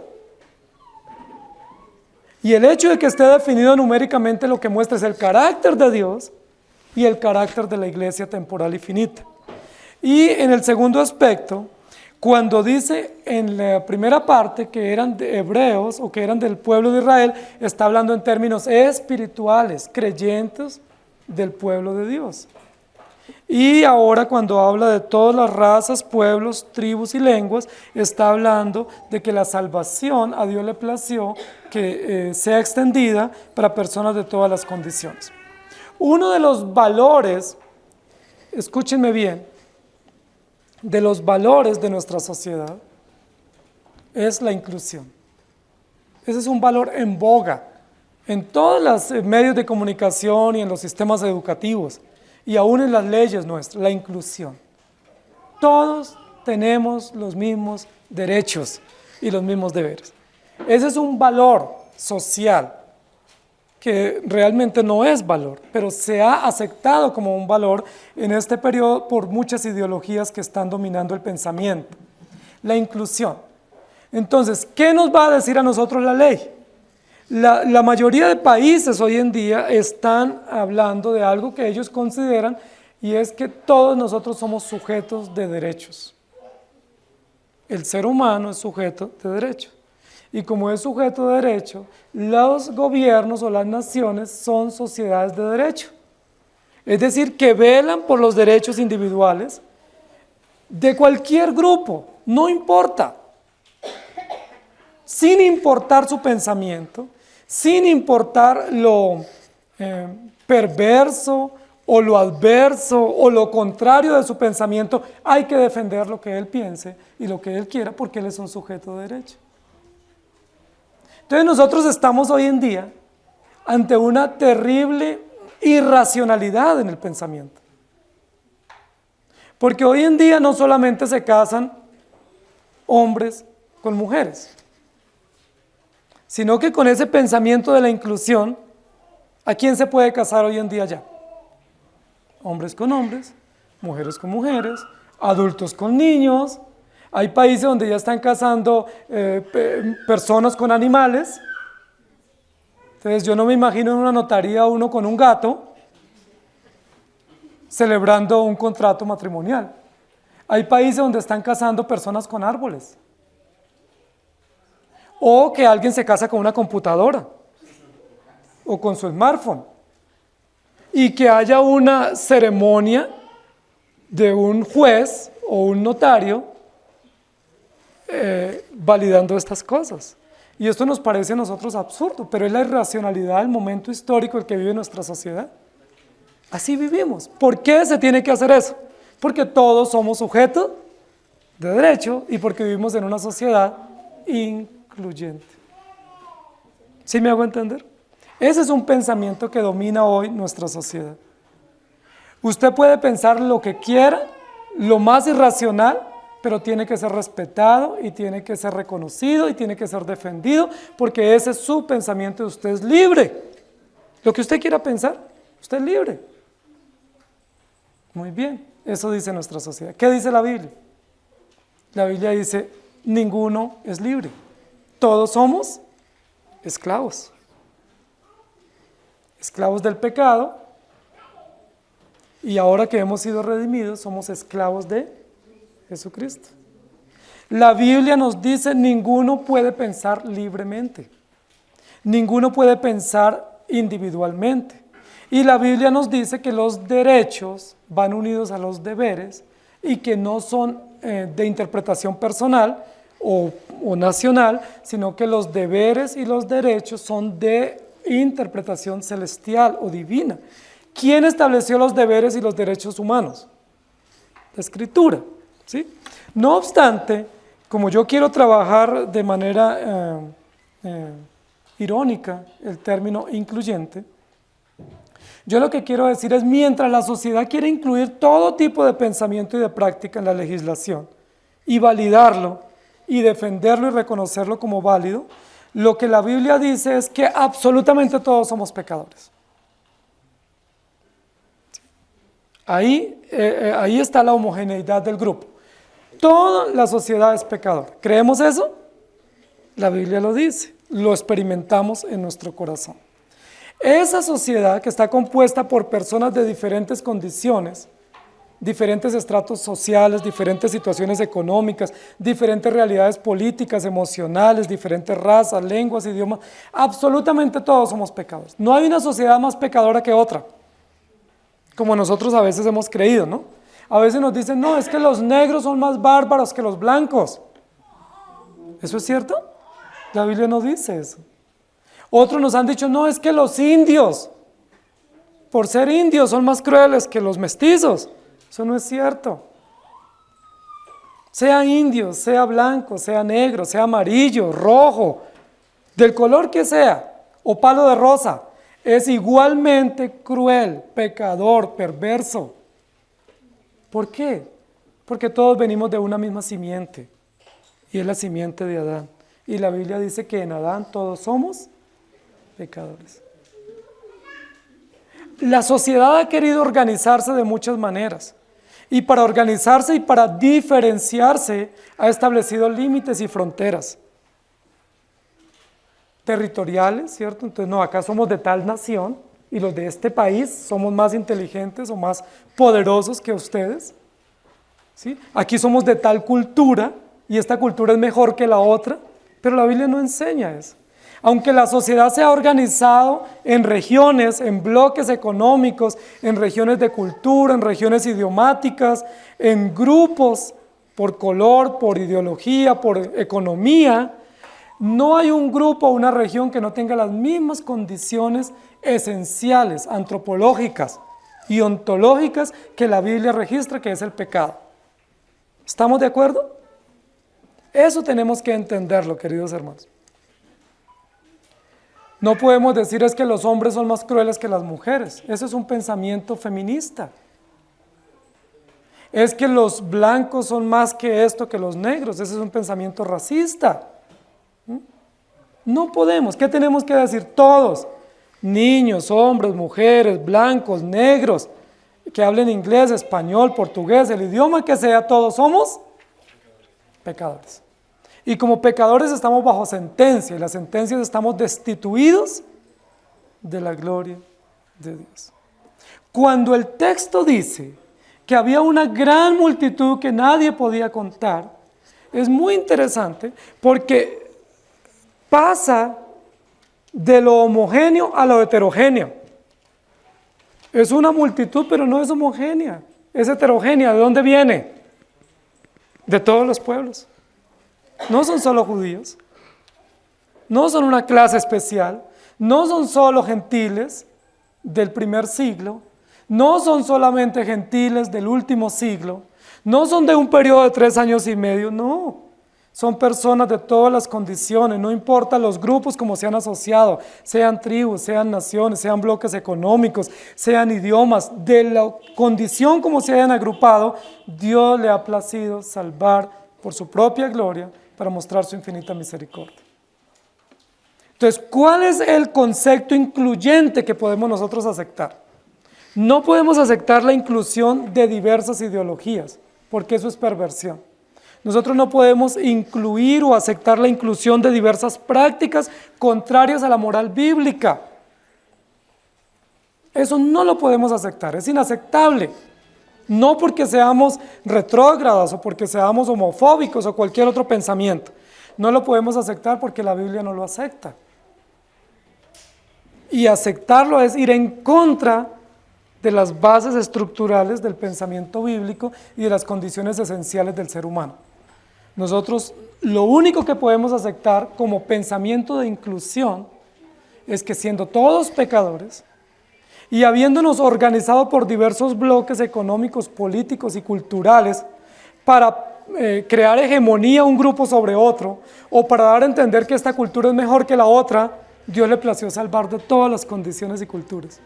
Y el hecho de que esté definido numéricamente lo que muestra es el carácter de Dios y el carácter de la iglesia temporal y finita. Y en el segundo aspecto, cuando dice en la primera parte que eran de hebreos o que eran del pueblo de Israel, está hablando en términos espirituales, creyentes del pueblo de Dios. Y ahora cuando habla de todas las razas, pueblos, tribus y lenguas, está hablando de que la salvación a Dios le plació que sea extendida para personas de todas las condiciones. Uno de los valores, escúchenme bien, de los valores de nuestra sociedad es la inclusión. Ese es un valor en boga en todos los medios de comunicación y en los sistemas educativos y aún en las leyes nuestras, la inclusión. Todos tenemos los mismos derechos y los mismos deberes. Ese es un valor social que realmente no es valor, pero se ha aceptado como un valor en este periodo por muchas ideologías que están dominando el pensamiento. La inclusión. Entonces, ¿qué nos va a decir a nosotros la ley? La mayoría de países hoy en día están hablando de algo que ellos consideran y es que todos nosotros somos sujetos de derechos. El ser humano es sujeto de derechos. Y como es sujeto de derecho, los gobiernos o las naciones son sociedades de derecho. Es decir, que velan por los derechos individuales de cualquier grupo, no importa. Sin importar su pensamiento, sin importar lo perverso o lo adverso o lo contrario de su pensamiento, hay que defender lo que él piense y lo que él quiera porque él es un sujeto de derecho. Entonces nosotros estamos hoy en día ante una terrible irracionalidad en el pensamiento. Porque hoy en día no solamente se casan hombres con mujeres, sino que con ese pensamiento de la inclusión, ¿a quién se puede casar hoy en día ya? Hombres con hombres, mujeres con mujeres, adultos con niños. Hay países donde ya están casando personas con animales. Entonces yo no me imagino en una notaría uno con un gato celebrando un contrato matrimonial. Hay países donde están casando personas con árboles. O que alguien se casa con una computadora o con su smartphone. Y que haya una ceremonia de un juez o un notario validando estas cosas. Y esto nos parece a nosotros absurdo, pero es la irracionalidad del momento histórico el que vive nuestra sociedad. Así vivimos. ¿Por qué se tiene que hacer eso? Porque todos somos sujetos de derecho y porque vivimos en una sociedad incluyente. ¿Sí me hago entender? Ese es un pensamiento que domina hoy nuestra sociedad. Usted puede pensar lo que quiera, lo más irracional, pero tiene que ser respetado y tiene que ser reconocido y tiene que ser defendido porque ese es su pensamiento y usted es libre. Lo que usted quiera pensar, usted es libre. Muy bien, eso dice nuestra sociedad. ¿Qué dice la Biblia? La Biblia dice, ninguno es libre. Todos somos esclavos. Esclavos del pecado Y ahora que hemos sido redimidos, somos esclavos de Jesucristo. La Biblia nos dice, ninguno puede pensar libremente. Ninguno puede pensar individualmente. Y la Biblia nos dice que los derechos van unidos a los deberes y que no son de interpretación personal o nacional, sino que los deberes y los derechos son de interpretación celestial o divina. ¿Quién estableció los deberes y los derechos humanos? La Escritura, ¿sí? No obstante, como yo quiero trabajar de manera irónica el término incluyente, yo lo que quiero decir es, mientras la sociedad quiere incluir todo tipo de pensamiento y de práctica en la legislación y validarlo y defenderlo y reconocerlo como válido, lo que la Biblia dice es que absolutamente todos somos pecadores. Ahí está la homogeneidad del grupo. Toda la sociedad es pecadora. ¿Creemos eso? La Biblia lo dice, lo experimentamos en nuestro corazón. Esa sociedad que está compuesta por personas de diferentes condiciones, diferentes estratos sociales, diferentes situaciones económicas, diferentes realidades políticas, emocionales, diferentes razas, lenguas, idiomas, absolutamente todos somos pecadores. No hay una sociedad más pecadora que otra, como nosotros a veces hemos creído, ¿no? A veces nos dicen, no, es que los negros son más bárbaros que los blancos. ¿Eso es cierto? La Biblia no dice eso. Otros nos han dicho, no, es que los indios, por ser indios, son más crueles que los mestizos. Eso no es cierto. Sea indio, sea blanco, sea negro, sea amarillo, rojo, del color que sea, o palo de rosa, es igualmente cruel, pecador, perverso. ¿Por qué? Porque todos venimos de una misma simiente, y es la simiente de Adán. Y la Biblia dice que en Adán todos somos pecadores. La sociedad ha querido organizarse de muchas maneras, y para organizarse y para diferenciarse ha establecido límites y fronteras territoriales, ¿cierto? Entonces, no, acá somos de tal nación y los de este país somos más inteligentes o más poderosos que ustedes, ¿sí? Aquí somos de tal cultura y esta cultura es mejor que la otra, pero la Biblia no enseña eso. Aunque la sociedad se ha organizado en regiones, en bloques económicos, en regiones de cultura, en regiones idiomáticas, en grupos por color, por ideología, por economía, no hay un grupo o una región que no tenga las mismas condiciones esenciales, antropológicas y ontológicas que la Biblia registra, que es el pecado. ¿Estamos de acuerdo? Eso tenemos que entenderlo, queridos hermanos. No podemos decir es que los hombres son más crueles que las mujeres. Eso es un pensamiento feminista. Es que los blancos son más que esto que los negros. Ese es un pensamiento racista. No podemos. ¿Qué tenemos que decir? Todos, niños, hombres, mujeres, blancos, negros, que hablen inglés, español, portugués, el idioma que sea, todos somos pecadores. Y como pecadores estamos bajo sentencia, y las sentencias estamos destituidos de la gloria de Dios. Cuando el texto dice que había una gran multitud que nadie podía contar, es muy interesante porque pasa de lo homogéneo a lo heterogéneo. Es una multitud, pero no es homogénea, es heterogénea. ¿De dónde viene? De todos los pueblos. No son solo judíos, no son una clase especial, no son solo gentiles del primer siglo, no son solamente gentiles del último siglo, no son de un periodo de 3 años y medio, no. Son personas de todas las condiciones, no importa los grupos como se han asociado, sean tribus, sean naciones, sean bloques económicos, sean idiomas, de la condición como se hayan agrupado, Dios le ha placido salvar por su propia gloria para mostrar su infinita misericordia. Entonces, ¿cuál es el concepto incluyente que podemos nosotros aceptar? No podemos aceptar la inclusión de diversas ideologías, porque eso es perversión. Nosotros no podemos incluir o aceptar la inclusión de diversas prácticas contrarias a la moral bíblica. Eso no lo podemos aceptar, es inaceptable. No porque seamos retrógrados o porque seamos homofóbicos o cualquier otro pensamiento. No lo podemos aceptar porque la Biblia no lo acepta. Y aceptarlo es ir en contra de las bases estructurales del pensamiento bíblico y de las condiciones esenciales del ser humano. Nosotros lo único que podemos aceptar como pensamiento de inclusión es que siendo todos pecadores y habiéndonos organizado por diversos bloques económicos, políticos y culturales para crear hegemonía un grupo sobre otro o para dar a entender que esta cultura es mejor que la otra, Dios le plació salvar de todas las condiciones y culturas.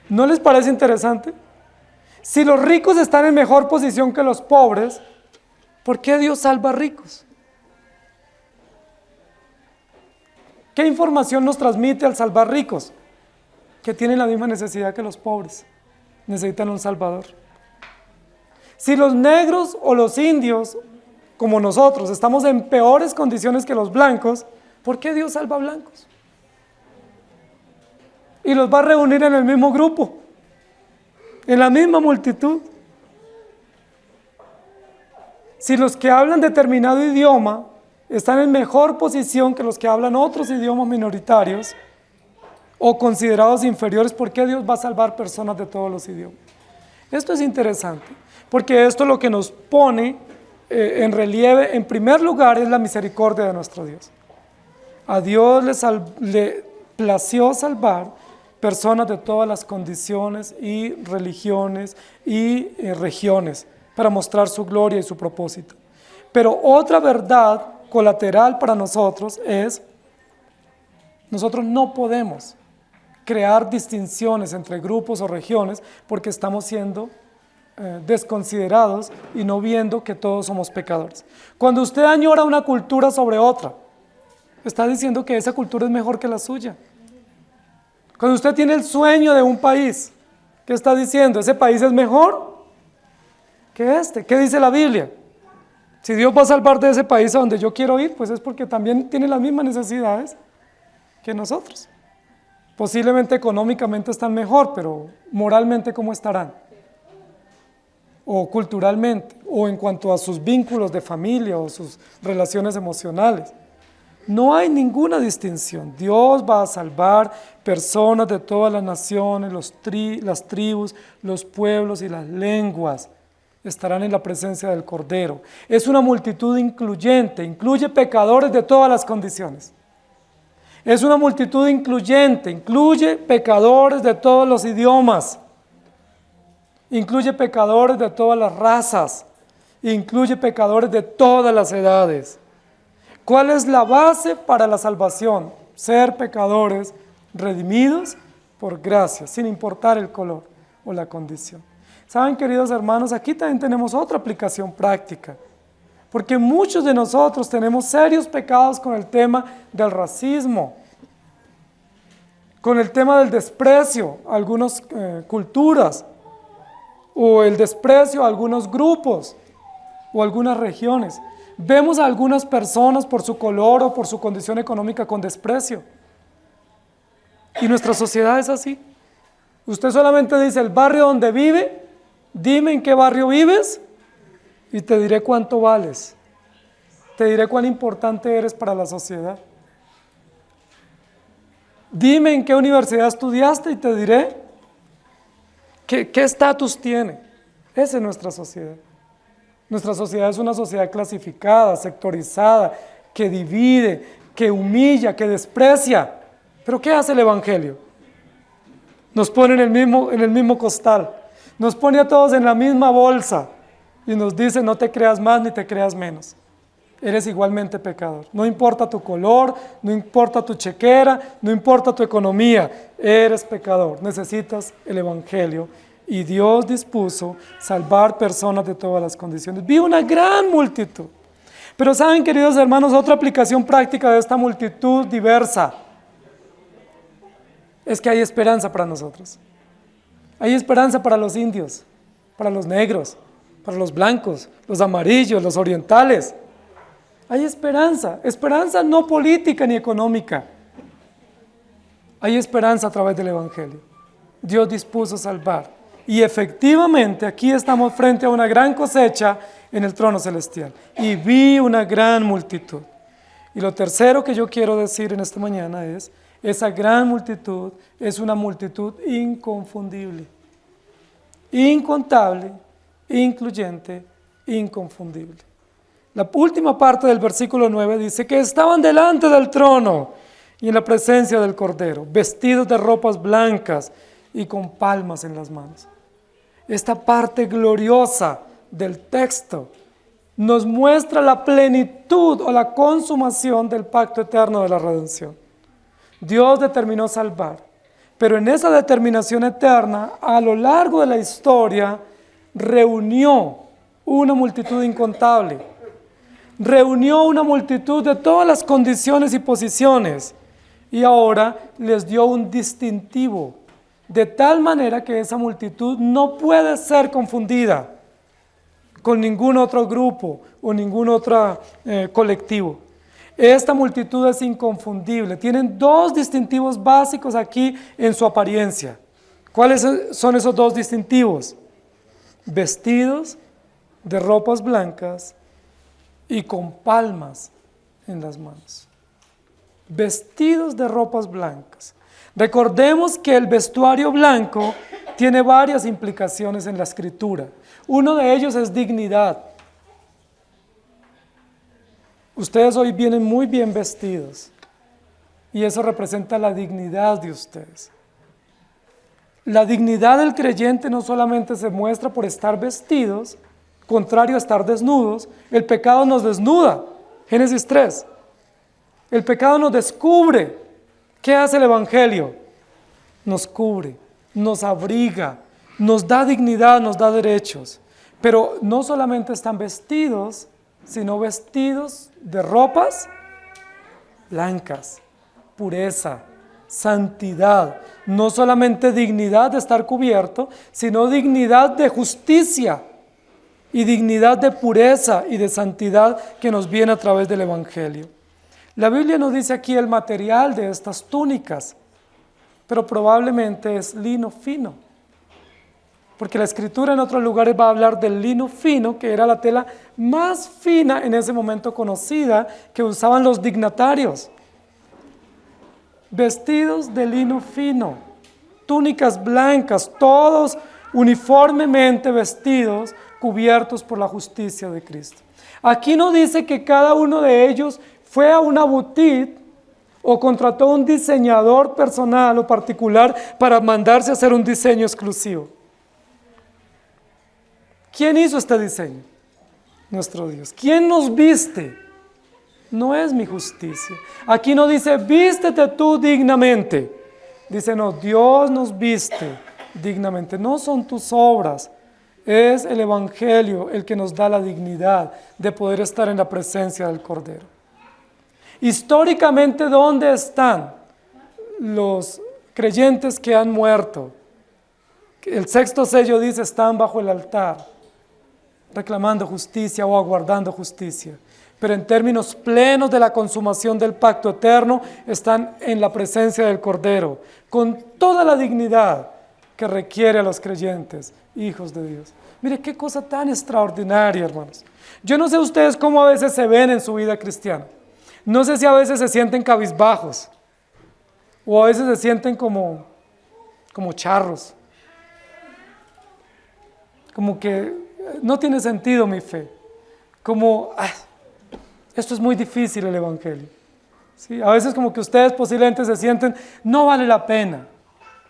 ¿No les parece interesante? Si los ricos están en mejor posición que los pobres, ¿por qué Dios salva a ricos? ¿Qué información nos transmite al salvar ricos? Que tienen la misma necesidad que los pobres, necesitan un salvador. Si los negros o los indios, como nosotros, estamos en peores condiciones que los blancos, ¿por qué Dios salva a blancos? Y los va a reunir en el mismo grupo, en la misma multitud. Si los que hablan determinado idioma están en mejor posición que los que hablan otros idiomas minoritarios o considerados inferiores, ¿por qué Dios va a salvar personas de todos los idiomas? Esto es interesante, porque esto lo que nos pone en relieve, en primer lugar, es la misericordia de nuestro Dios. A Dios le plació salvar personas de todas las condiciones y religiones y regiones para mostrar su gloria y su propósito. Pero otra verdad colateral para nosotros es, nosotros no podemos crear distinciones entre grupos o regiones porque estamos siendo desconsiderados y no viendo que todos somos pecadores. Cuando usted añora una cultura sobre otra, está diciendo que esa cultura es mejor que la suya. Cuando usted tiene el sueño de un país, ¿qué está diciendo? ¿Ese país es mejor que este? ¿Qué dice la Biblia? Si Dios va a salvar de ese país a donde yo quiero ir, pues es porque también tiene las mismas necesidades que nosotros. Posiblemente económicamente están mejor, pero moralmente ¿cómo estarán? O culturalmente, o en cuanto a sus vínculos de familia o sus relaciones emocionales. No hay ninguna distinción. Dios va a salvar personas de todas las naciones, las tribus, los pueblos y las lenguas. Estarán en la presencia del Cordero. Es una multitud incluyente, incluye pecadores de todas las condiciones. Es una multitud incluyente, incluye pecadores de todos los idiomas. Incluye pecadores de todas las razas. Incluye pecadores de todas las edades. ¿Cuál es la base para la salvación? Ser pecadores redimidos por gracia, sin importar el color o la condición. ¿Saben, queridos hermanos? Aquí también tenemos otra aplicación práctica, porque muchos de nosotros tenemos serios pecados con el tema del racismo, con el tema del desprecio a algunas culturas, o el desprecio a algunos grupos, o algunas regiones. Vemos a algunas personas por su color o por su condición económica con desprecio. Y nuestra sociedad es así. Usted solamente dice el barrio donde vive, dime en qué barrio vives y te diré cuánto vales. Te diré cuán importante eres para la sociedad. Dime en qué universidad estudiaste y te diré qué estatus tiene. Esa es nuestra sociedad. Nuestra sociedad es una sociedad clasificada, sectorizada, que divide, que humilla, que desprecia. ¿Pero qué hace el Evangelio? Nos pone en el mismo costal, nos pone a todos en la misma bolsa y nos dice: no te creas más ni te creas menos. Eres igualmente pecador. No importa tu color, no importa tu chequera, no importa tu economía, eres pecador. Necesitas el Evangelio. Y Dios dispuso salvar personas de todas las condiciones. Vi una gran multitud. Pero saben, queridos hermanos, otra aplicación práctica de esta multitud diversa es que hay esperanza para nosotros. Hay esperanza para los indios, para los negros, para los blancos, los amarillos, los orientales. Hay esperanza, esperanza no política ni económica. Hay esperanza a través del Evangelio. Dios dispuso salvar. Y efectivamente aquí estamos frente a una gran cosecha en el trono celestial. Y vi una gran multitud. Y lo tercero que yo quiero decir en esta mañana es, esa gran multitud es una multitud inconfundible, incontable, incluyente, inconfundible. La última parte del versículo 9 dice que estaban delante del trono y en la presencia del Cordero, vestidos de ropas blancas y con palmas en las manos. Esta parte gloriosa del texto nos muestra la plenitud o la consumación del pacto eterno de la redención. Dios determinó salvar, pero en esa determinación eterna, a lo largo de la historia, reunió una multitud incontable, reunió una multitud de todas las condiciones y posiciones, y ahora les dio un distintivo, de tal manera que esa multitud no puede ser confundida con ningún otro grupo o ningún otro colectivo. Esta multitud es inconfundible. Tienen dos distintivos básicos aquí en su apariencia. ¿Cuáles son esos dos distintivos? Vestidos de ropas blancas y con palmas en las manos. Vestidos de ropas blancas. Recordemos que el vestuario blanco tiene varias implicaciones en la Escritura. Uno de ellos es dignidad. Ustedes hoy vienen muy bien vestidos y eso representa la dignidad de ustedes. La dignidad del creyente no solamente se muestra por estar vestidos, contrario a estar desnudos. El pecado nos desnuda, Génesis 3. El pecado nos descubre. ¿Qué hace el Evangelio? Nos cubre, nos abriga, nos da dignidad, nos da derechos. Pero no solamente están vestidos, sino vestidos de ropas blancas, pureza, santidad. No solamente dignidad de estar cubierto, sino dignidad de justicia y dignidad de pureza y de santidad que nos viene a través del Evangelio. La Biblia nos dice aquí el material de estas túnicas, pero probablemente es lino fino, porque la Escritura en otros lugares va a hablar del lino fino, que era la tela más fina en ese momento conocida, que usaban los dignatarios. Vestidos de lino fino, túnicas blancas, todos uniformemente vestidos, cubiertos por la justicia de Cristo. Aquí no dice que cada uno de ellos fue a una boutique o contrató un diseñador personal o particular para mandarse a hacer un diseño exclusivo. ¿Quién hizo este diseño? Nuestro Dios. ¿Quién nos viste? No es mi justicia. Aquí no dice, vístete tú dignamente. Dice, no, Dios nos viste dignamente. No son tus obras. Es el Evangelio el que nos da la dignidad de poder estar en la presencia del Cordero. Históricamente, ¿dónde están los creyentes que han muerto? El sexto sello dice, están bajo el altar, reclamando justicia o aguardando justicia. Pero en términos plenos de la consumación del pacto eterno, están en la presencia del Cordero, con toda la dignidad que requiere a los creyentes, hijos de Dios. Mire qué cosa tan extraordinaria, hermanos. Yo no sé ustedes cómo a veces se ven en su vida cristiana. No sé si a veces se sienten cabizbajos o a veces se sienten como charros. Como que no tiene sentido mi fe. Como, esto es muy difícil el Evangelio. ¿Sí? A veces como que ustedes posiblemente se sienten, no vale la pena.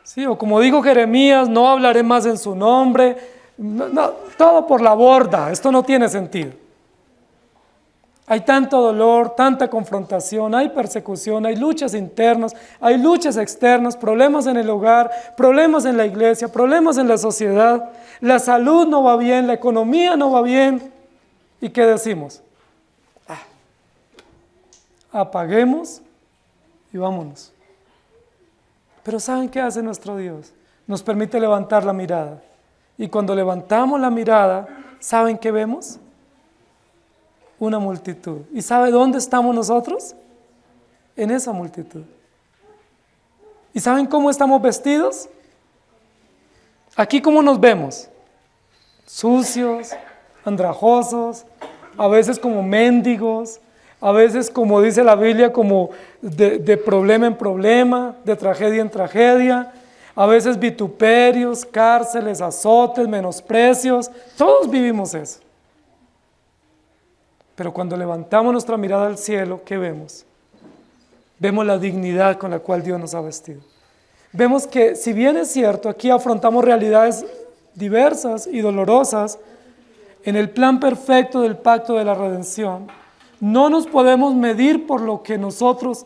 ¿Sí? O como dijo Jeremías, no hablaré más en su nombre. No, todo por la borda, esto no tiene sentido. Hay tanto dolor, tanta confrontación, hay persecución, hay luchas internas, hay luchas externas, problemas en el hogar, problemas en la iglesia, problemas en la sociedad. La salud no va bien, la economía no va bien. ¿Y qué decimos? Apaguemos y vámonos. Pero ¿saben qué hace nuestro Dios? Nos permite levantar la mirada. Y cuando levantamos la mirada, ¿saben qué vemos? Una multitud. ¿Y sabe dónde estamos nosotros? En esa multitud. ¿Y saben cómo estamos vestidos? Aquí, ¿cómo nos vemos? Sucios, andrajosos, a veces como mendigos, a veces, como dice la Biblia, como de problema en problema, de tragedia en tragedia, a veces vituperios, cárceles, azotes, menosprecios. Todos vivimos eso. Pero cuando levantamos nuestra mirada al cielo, ¿qué vemos? Vemos la dignidad con la cual Dios nos ha vestido. Vemos que, si bien es cierto, aquí afrontamos realidades diversas y dolorosas, en el plan perfecto del pacto de la redención, no nos podemos medir por lo que nosotros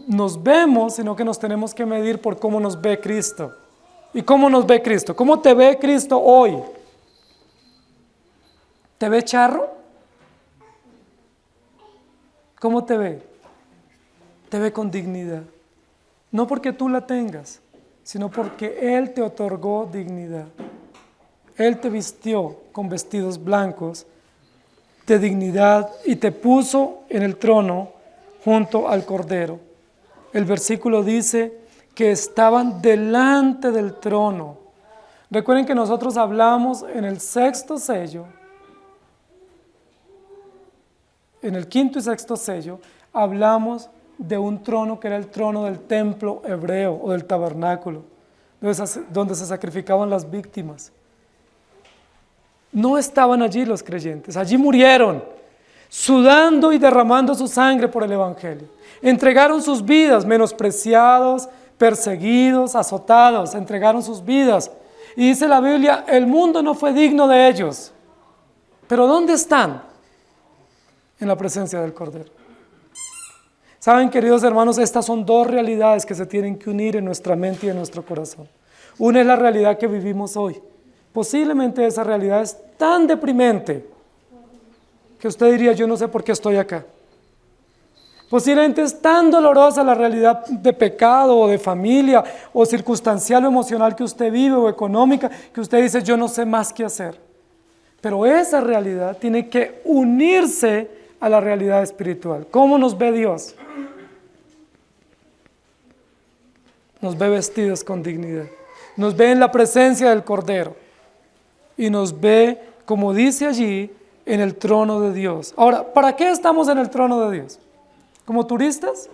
nos vemos, sino que nos tenemos que medir por cómo nos ve Cristo. ¿Y cómo nos ve Cristo? ¿Cómo te ve Cristo hoy? ¿Te ve charro? ¿Cómo te ve? Te ve con dignidad. No porque tú la tengas, sino porque Él te otorgó dignidad. Él te vistió con vestidos blancos de dignidad y te puso en el trono junto al Cordero. El versículo dice que estaban delante del trono. Recuerden que nosotros hablamos en el sexto sello, en el quinto y sexto sello, hablamos de un trono que era el trono del templo hebreo o del tabernáculo, donde se sacrificaban las víctimas. No estaban allí los creyentes, allí murieron, sudando y derramando su sangre por el Evangelio. Entregaron sus vidas, menospreciados, perseguidos, azotados, entregaron sus vidas. Y dice la Biblia, el mundo no fue digno de ellos. Pero ¿dónde están? En la presencia del Cordero. Saben, queridos hermanos, estas son dos realidades que se tienen que unir en nuestra mente y en nuestro corazón. Una es la realidad que vivimos hoy. Posiblemente esa realidad es tan deprimente que usted diría, yo no sé por qué estoy acá. Posiblemente es tan dolorosa la realidad de pecado o de familia o circunstancial o emocional que usted vive o económica, que usted dice, yo no sé más qué hacer. Pero esa realidad tiene que unirse a la realidad espiritual. ¿Cómo nos ve Dios? Nos ve vestidos con dignidad. Nos ve en la presencia del Cordero. Y nos ve, como dice allí, en el trono de Dios. Ahora, ¿para qué estamos en el trono de Dios? ¿Como turistas?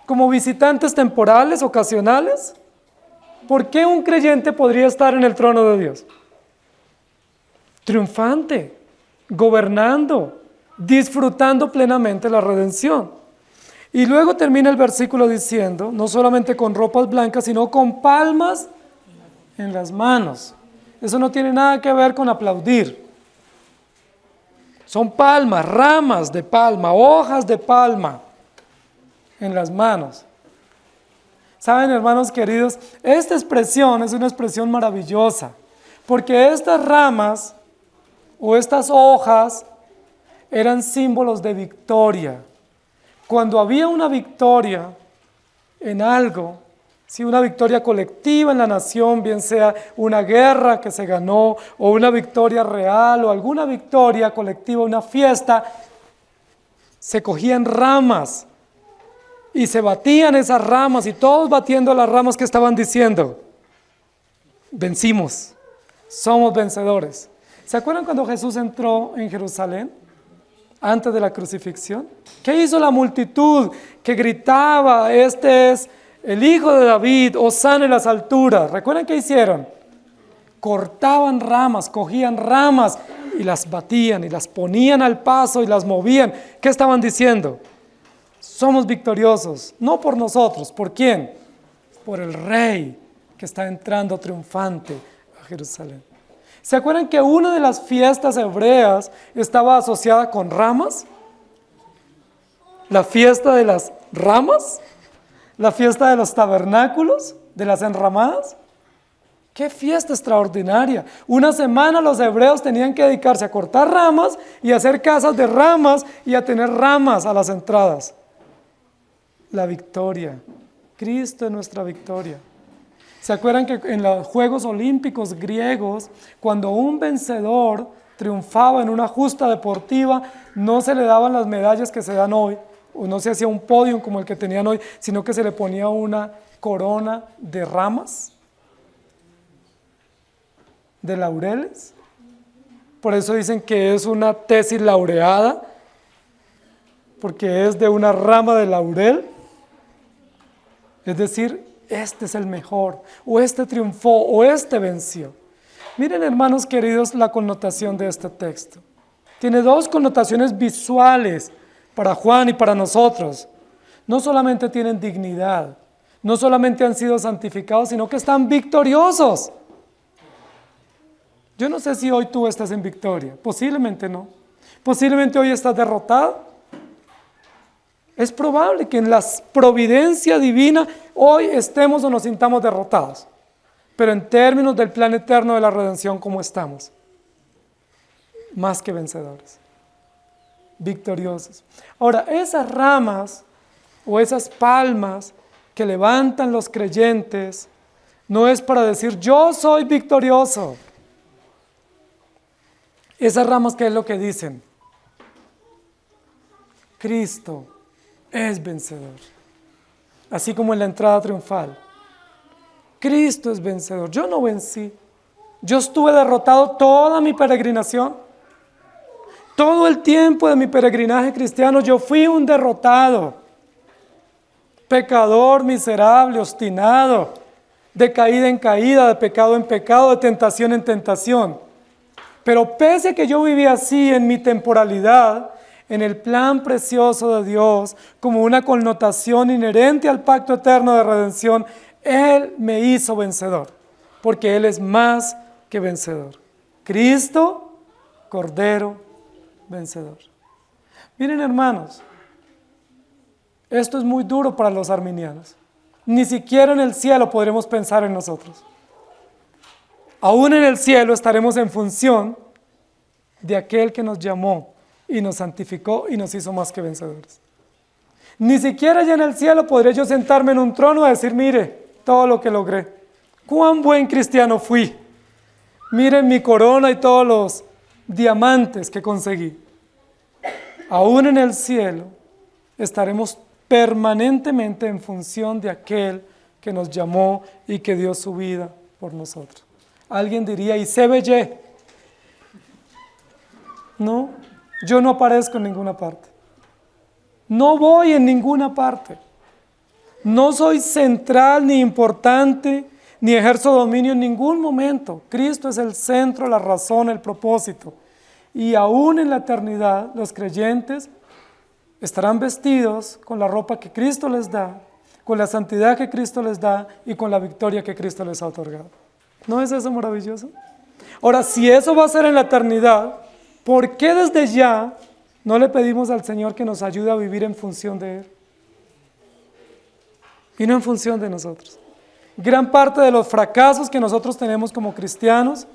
¿Como visitantes temporales, ocasionales? ¿Por qué un creyente podría estar en el trono de Dios? Triunfante, gobernando, disfrutando plenamente la redención. Y luego termina el versículo diciendo, no solamente con ropas blancas, sino con palmas en las manos. Eso no tiene nada que ver con aplaudir. Son palmas, ramas de palma, hojas de palma en las manos. Saben, hermanos queridos, esta expresión es una expresión maravillosa, porque estas ramas o estas hojas eran símbolos de victoria. Cuando había una victoria en algo, si una victoria colectiva en la nación, bien sea una guerra que se ganó, o una victoria real, o alguna victoria colectiva, una fiesta, se cogían ramas y se batían esas ramas, y todos batiendo las ramas que estaban diciendo, vencimos, somos vencedores. ¿Se acuerdan cuando Jesús entró en Jerusalén? Antes de la crucifixión, ¿qué hizo la multitud que gritaba, este es el Hijo de David, hosana en las alturas? ¿Recuerdan qué hicieron? Cortaban ramas, cogían ramas y las batían y las ponían al paso y las movían. ¿Qué estaban diciendo? Somos victoriosos, no por nosotros, ¿por quién? Por el Rey que está entrando triunfante a Jerusalén. ¿Se acuerdan que una de las fiestas hebreas estaba asociada con ramas? La fiesta de las ramas, la fiesta de los tabernáculos, de las enramadas. ¡Qué fiesta extraordinaria! Una semana los hebreos tenían que dedicarse a cortar ramas y a hacer casas de ramas y a tener ramas a las entradas. La victoria. Cristo es nuestra victoria. ¿Se acuerdan que en los Juegos Olímpicos griegos, cuando un vencedor triunfaba en una justa deportiva, no se le daban las medallas que se dan hoy, o no se hacía un podio como el que tenían hoy, sino que se le ponía una corona de ramas? de laureles. Por eso dicen que es una tesis laureada, porque es de una rama de laurel. Es decir, este es el mejor, o este triunfó, o este venció. Miren, hermanos queridos, la connotación de este texto. Tiene dos connotaciones visuales para Juan y para nosotros. No solamente tienen dignidad, no solamente han sido santificados, sino que están victoriosos. Yo no sé si hoy tú estás en victoria, posiblemente no. Posiblemente hoy estás derrotado. Es probable que en la providencia divina hoy estemos o nos sintamos derrotados. Pero en términos del plan eterno de la redención, ¿cómo estamos? Más que vencedores, victoriosos. Ahora, esas ramas o esas palmas que levantan los creyentes, no es para decir yo soy victorioso. Esas ramas, ¿qué es lo que dicen? Cristo es vencedor. Así como en la entrada triunfal. Cristo es vencedor. Yo no vencí. Yo estuve derrotado toda mi peregrinación. Todo el tiempo de mi peregrinaje cristiano yo fui un derrotado. Pecador, miserable, obstinado. De caída en caída, de pecado en pecado, de tentación en tentación. Pero pese a que yo vivía así en mi temporalidad, en el plan precioso de Dios, como una connotación inherente al pacto eterno de redención, Él me hizo vencedor, porque Él es más que vencedor. Cristo, Cordero, vencedor. Miren, hermanos, esto es muy duro para los arminianos. Ni siquiera en el cielo podremos pensar en nosotros. Aún en el cielo estaremos en función de aquel que nos llamó y nos santificó y nos hizo más que vencedores. Ni siquiera allá en el cielo podré yo sentarme en un trono y decir, mire, todo lo que logré. Cuán buen cristiano fui. Miren mi corona y todos los diamantes que conseguí. Aún en el cielo estaremos permanentemente en función de aquel que nos llamó y que dio su vida por nosotros. Alguien diría, ¿y CBY? No, yo no aparezco en ninguna parte. No voy en ninguna parte. No soy central ni importante, ni ejerzo dominio en ningún momento. Cristo es el centro, la razón, el propósito. Y aún en la eternidad, los creyentes estarán vestidos con la ropa que Cristo les da, con la santidad que Cristo les da y con la victoria que Cristo les ha otorgado. ¿No es eso maravilloso? Ahora, si eso va a ser en la eternidad, ¿por qué desde ya no le pedimos al Señor que nos ayude a vivir en función de Él? Y no en función de nosotros. Gran parte de los fracasos que nosotros tenemos como cristianos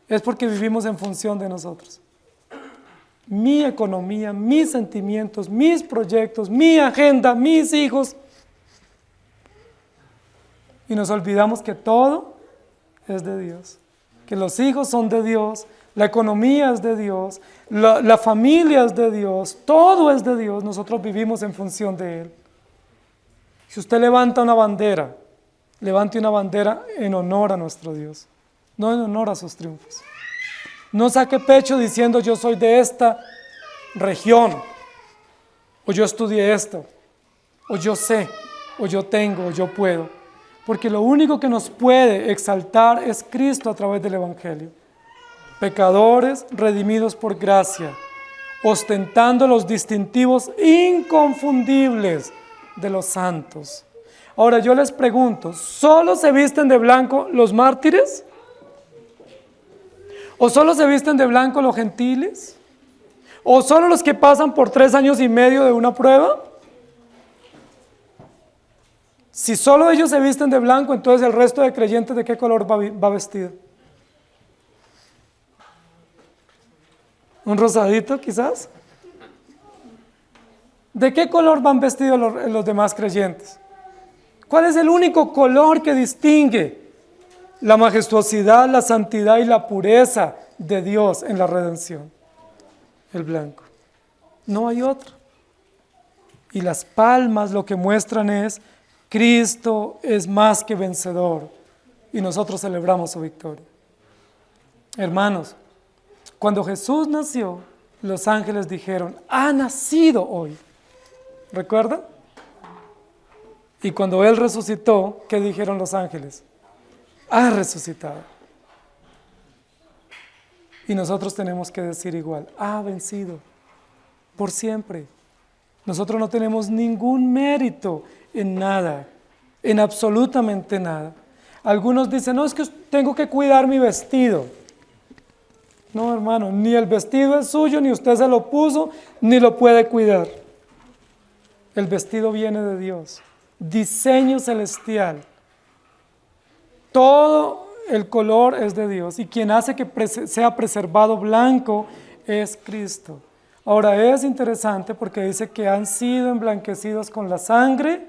es porque vivimos en función de nosotros. Mi economía, mis sentimientos, mis proyectos, mi agenda, mis hijos. Y nos olvidamos que todo es de Dios. Que los hijos son de Dios, la economía es de Dios, la familia es de Dios, todo es de Dios. Nosotros vivimos en función de Él. Si usted levanta una bandera, levante una bandera en honor a nuestro Dios, no en honor a sus triunfos. No saque pecho diciendo yo soy de esta región, o yo estudié esto, o yo sé, o yo tengo, o yo puedo. Porque lo único que nos puede exaltar es Cristo a través del Evangelio. Pecadores redimidos por gracia, ostentando los distintivos inconfundibles de los santos. Ahora yo les pregunto, ¿solo se visten de blanco los mártires? ¿O solo se visten de blanco los gentiles? ¿O solo los que pasan por 3 años y medio de una prueba? Si solo ellos se visten de blanco, entonces el resto de creyentes, ¿de qué color va vestido? ¿Un rosadito quizás? ¿De qué color van vestidos los demás creyentes? ¿Cuál es el único color que distingue la majestuosidad, la santidad y la pureza de Dios en la redención? El blanco. No hay otro. Y las palmas lo que muestran es Cristo es más que vencedor y nosotros celebramos su victoria. Hermanos, cuando Jesús nació, los ángeles dijeron, ha nacido hoy. ¿Recuerdan? Y cuando Él resucitó, ¿qué dijeron los ángeles? Ha resucitado. Y nosotros tenemos que decir igual, ha vencido por siempre. Nosotros no tenemos ningún mérito en nada, en absolutamente nada. Algunos dicen, no, es que tengo que cuidar mi vestido. No, hermano, ni el vestido es suyo, ni usted se lo puso, ni lo puede cuidar. El vestido viene de Dios, diseño celestial. Todo el color es de Dios y quien hace que sea preservado blanco es Cristo. Ahora es interesante porque dice que han sido emblanquecidos con la sangre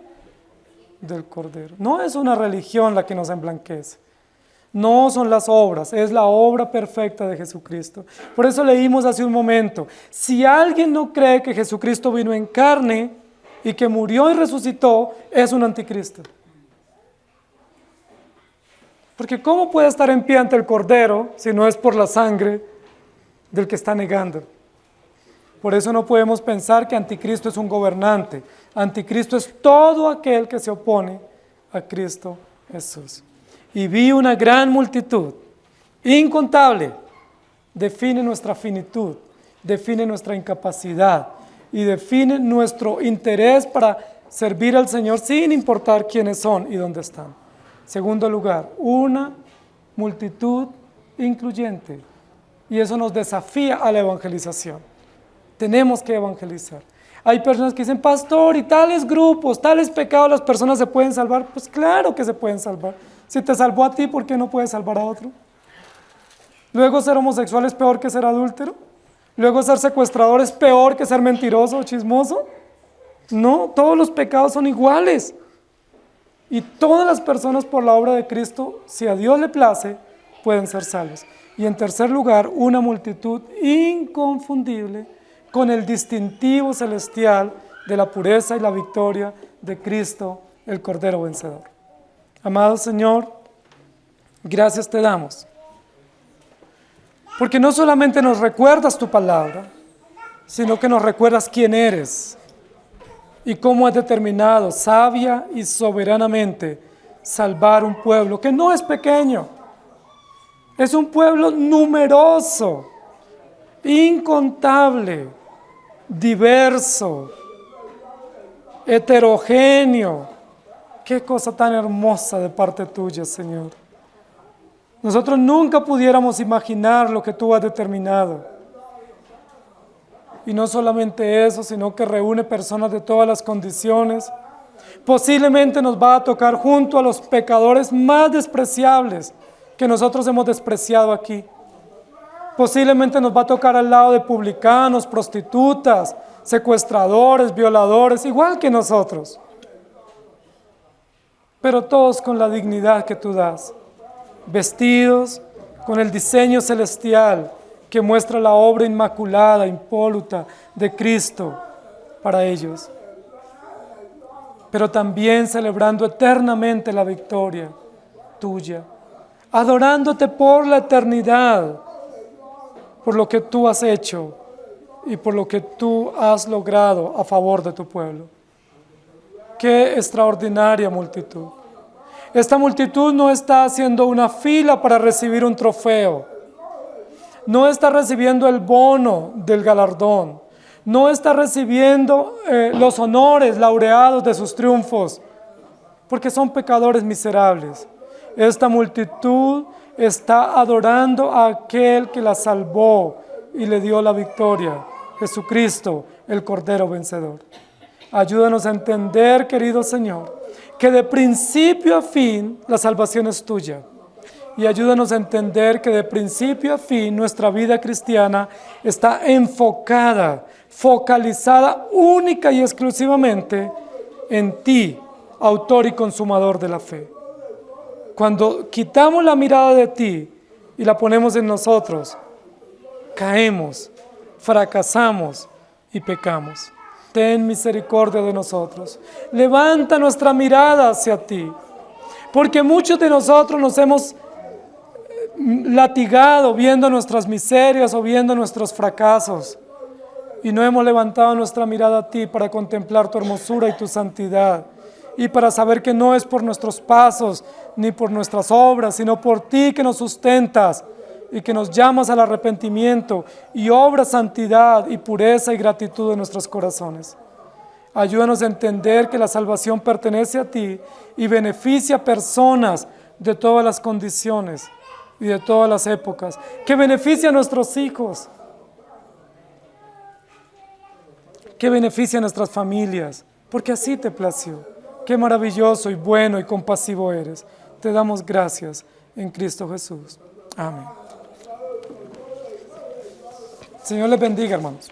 del Cordero. No es una religión la que nos emblanquece. No son las obras, es la obra perfecta de Jesucristo. Por eso leímos hace un momento, si alguien no cree que Jesucristo vino en carne y que murió y resucitó, es un anticristo. Porque ¿cómo puede estar en pie ante el Cordero si no es por la sangre del que está negando? Por eso no podemos pensar que anticristo es un gobernante. Anticristo es todo aquel que se opone a Cristo Jesús. Y vi una gran multitud, incontable, define nuestra finitud, define nuestra incapacidad y define nuestro interés para servir al Señor sin importar quiénes son y dónde están. Segundo lugar, una multitud incluyente. Y eso nos desafía a la evangelización. Tenemos que evangelizar. Hay personas que dicen, pastor, y tales grupos, tales pecados, ¿las personas se pueden salvar? Pues claro que se pueden salvar. Si te salvó a ti, ¿por qué no puedes salvar a otro? Luego ser homosexual es peor que ser adúltero. Luego ser secuestrador es peor que ser mentiroso o chismoso. No, todos los pecados son iguales. Y todas las personas por la obra de Cristo, si a Dios le place, pueden ser salvos. Y en tercer lugar, una multitud inconfundible con el distintivo celestial de la pureza y la victoria de Cristo, el Cordero vencedor. Amado Señor, gracias te damos, porque no solamente nos recuerdas tu palabra, sino que nos recuerdas quién eres y cómo has determinado sabia y soberanamente salvar un pueblo que no es pequeño, es un pueblo numeroso, incontable, diverso, heterogéneo. Qué cosa tan hermosa de parte tuya, Señor. Nosotros nunca pudiéramos imaginar lo que tú has determinado. Y no solamente eso, sino que reúne personas de todas las condiciones. Posiblemente nos va a tocar junto a los pecadores más despreciables que nosotros hemos despreciado aquí. Posiblemente nos va a tocar al lado de publicanos, prostitutas, secuestradores, violadores, igual que nosotros. Pero todos con la dignidad que tú das, vestidos con el diseño celestial que muestra la obra inmaculada, impoluta de Cristo para ellos. Pero también celebrando eternamente la victoria tuya, adorándote por la eternidad, por lo que tú has hecho y por lo que tú has logrado a favor de tu pueblo. ¡Qué extraordinaria multitud! Esta multitud no está haciendo una fila para recibir un trofeo, no está recibiendo el bono del galardón, no está recibiendo los honores laureados de sus triunfos, porque son pecadores miserables. Esta multitud está adorando a aquel que la salvó y le dio la victoria, Jesucristo, el Cordero vencedor. Ayúdanos a entender, querido Señor, que de principio a fin la salvación es tuya. Y ayúdanos a entender que de principio a fin nuestra vida cristiana está enfocada, focalizada única y exclusivamente en ti, autor y consumador de la fe. Cuando quitamos la mirada de ti y la ponemos en nosotros, caemos, fracasamos y pecamos. Ten misericordia de nosotros. Levanta nuestra mirada hacia ti, porque muchos de nosotros nos hemos latigado viendo nuestras miserias o viendo nuestros fracasos. Y no hemos levantado nuestra mirada a ti para contemplar tu hermosura y tu santidad. Y para saber que no es por nuestros pasos ni por nuestras obras, sino por ti que nos sustentas y que nos llamas al arrepentimiento y obra santidad y pureza y gratitud en nuestros corazones. Ayúdanos a entender que la salvación pertenece a ti y beneficia a personas de todas las condiciones y de todas las épocas, que beneficia a nuestros hijos, que beneficia a nuestras familias, porque así te plació. Qué maravilloso y bueno y compasivo eres. Te damos gracias en Cristo Jesús. Amén. Señor les bendiga, hermanos.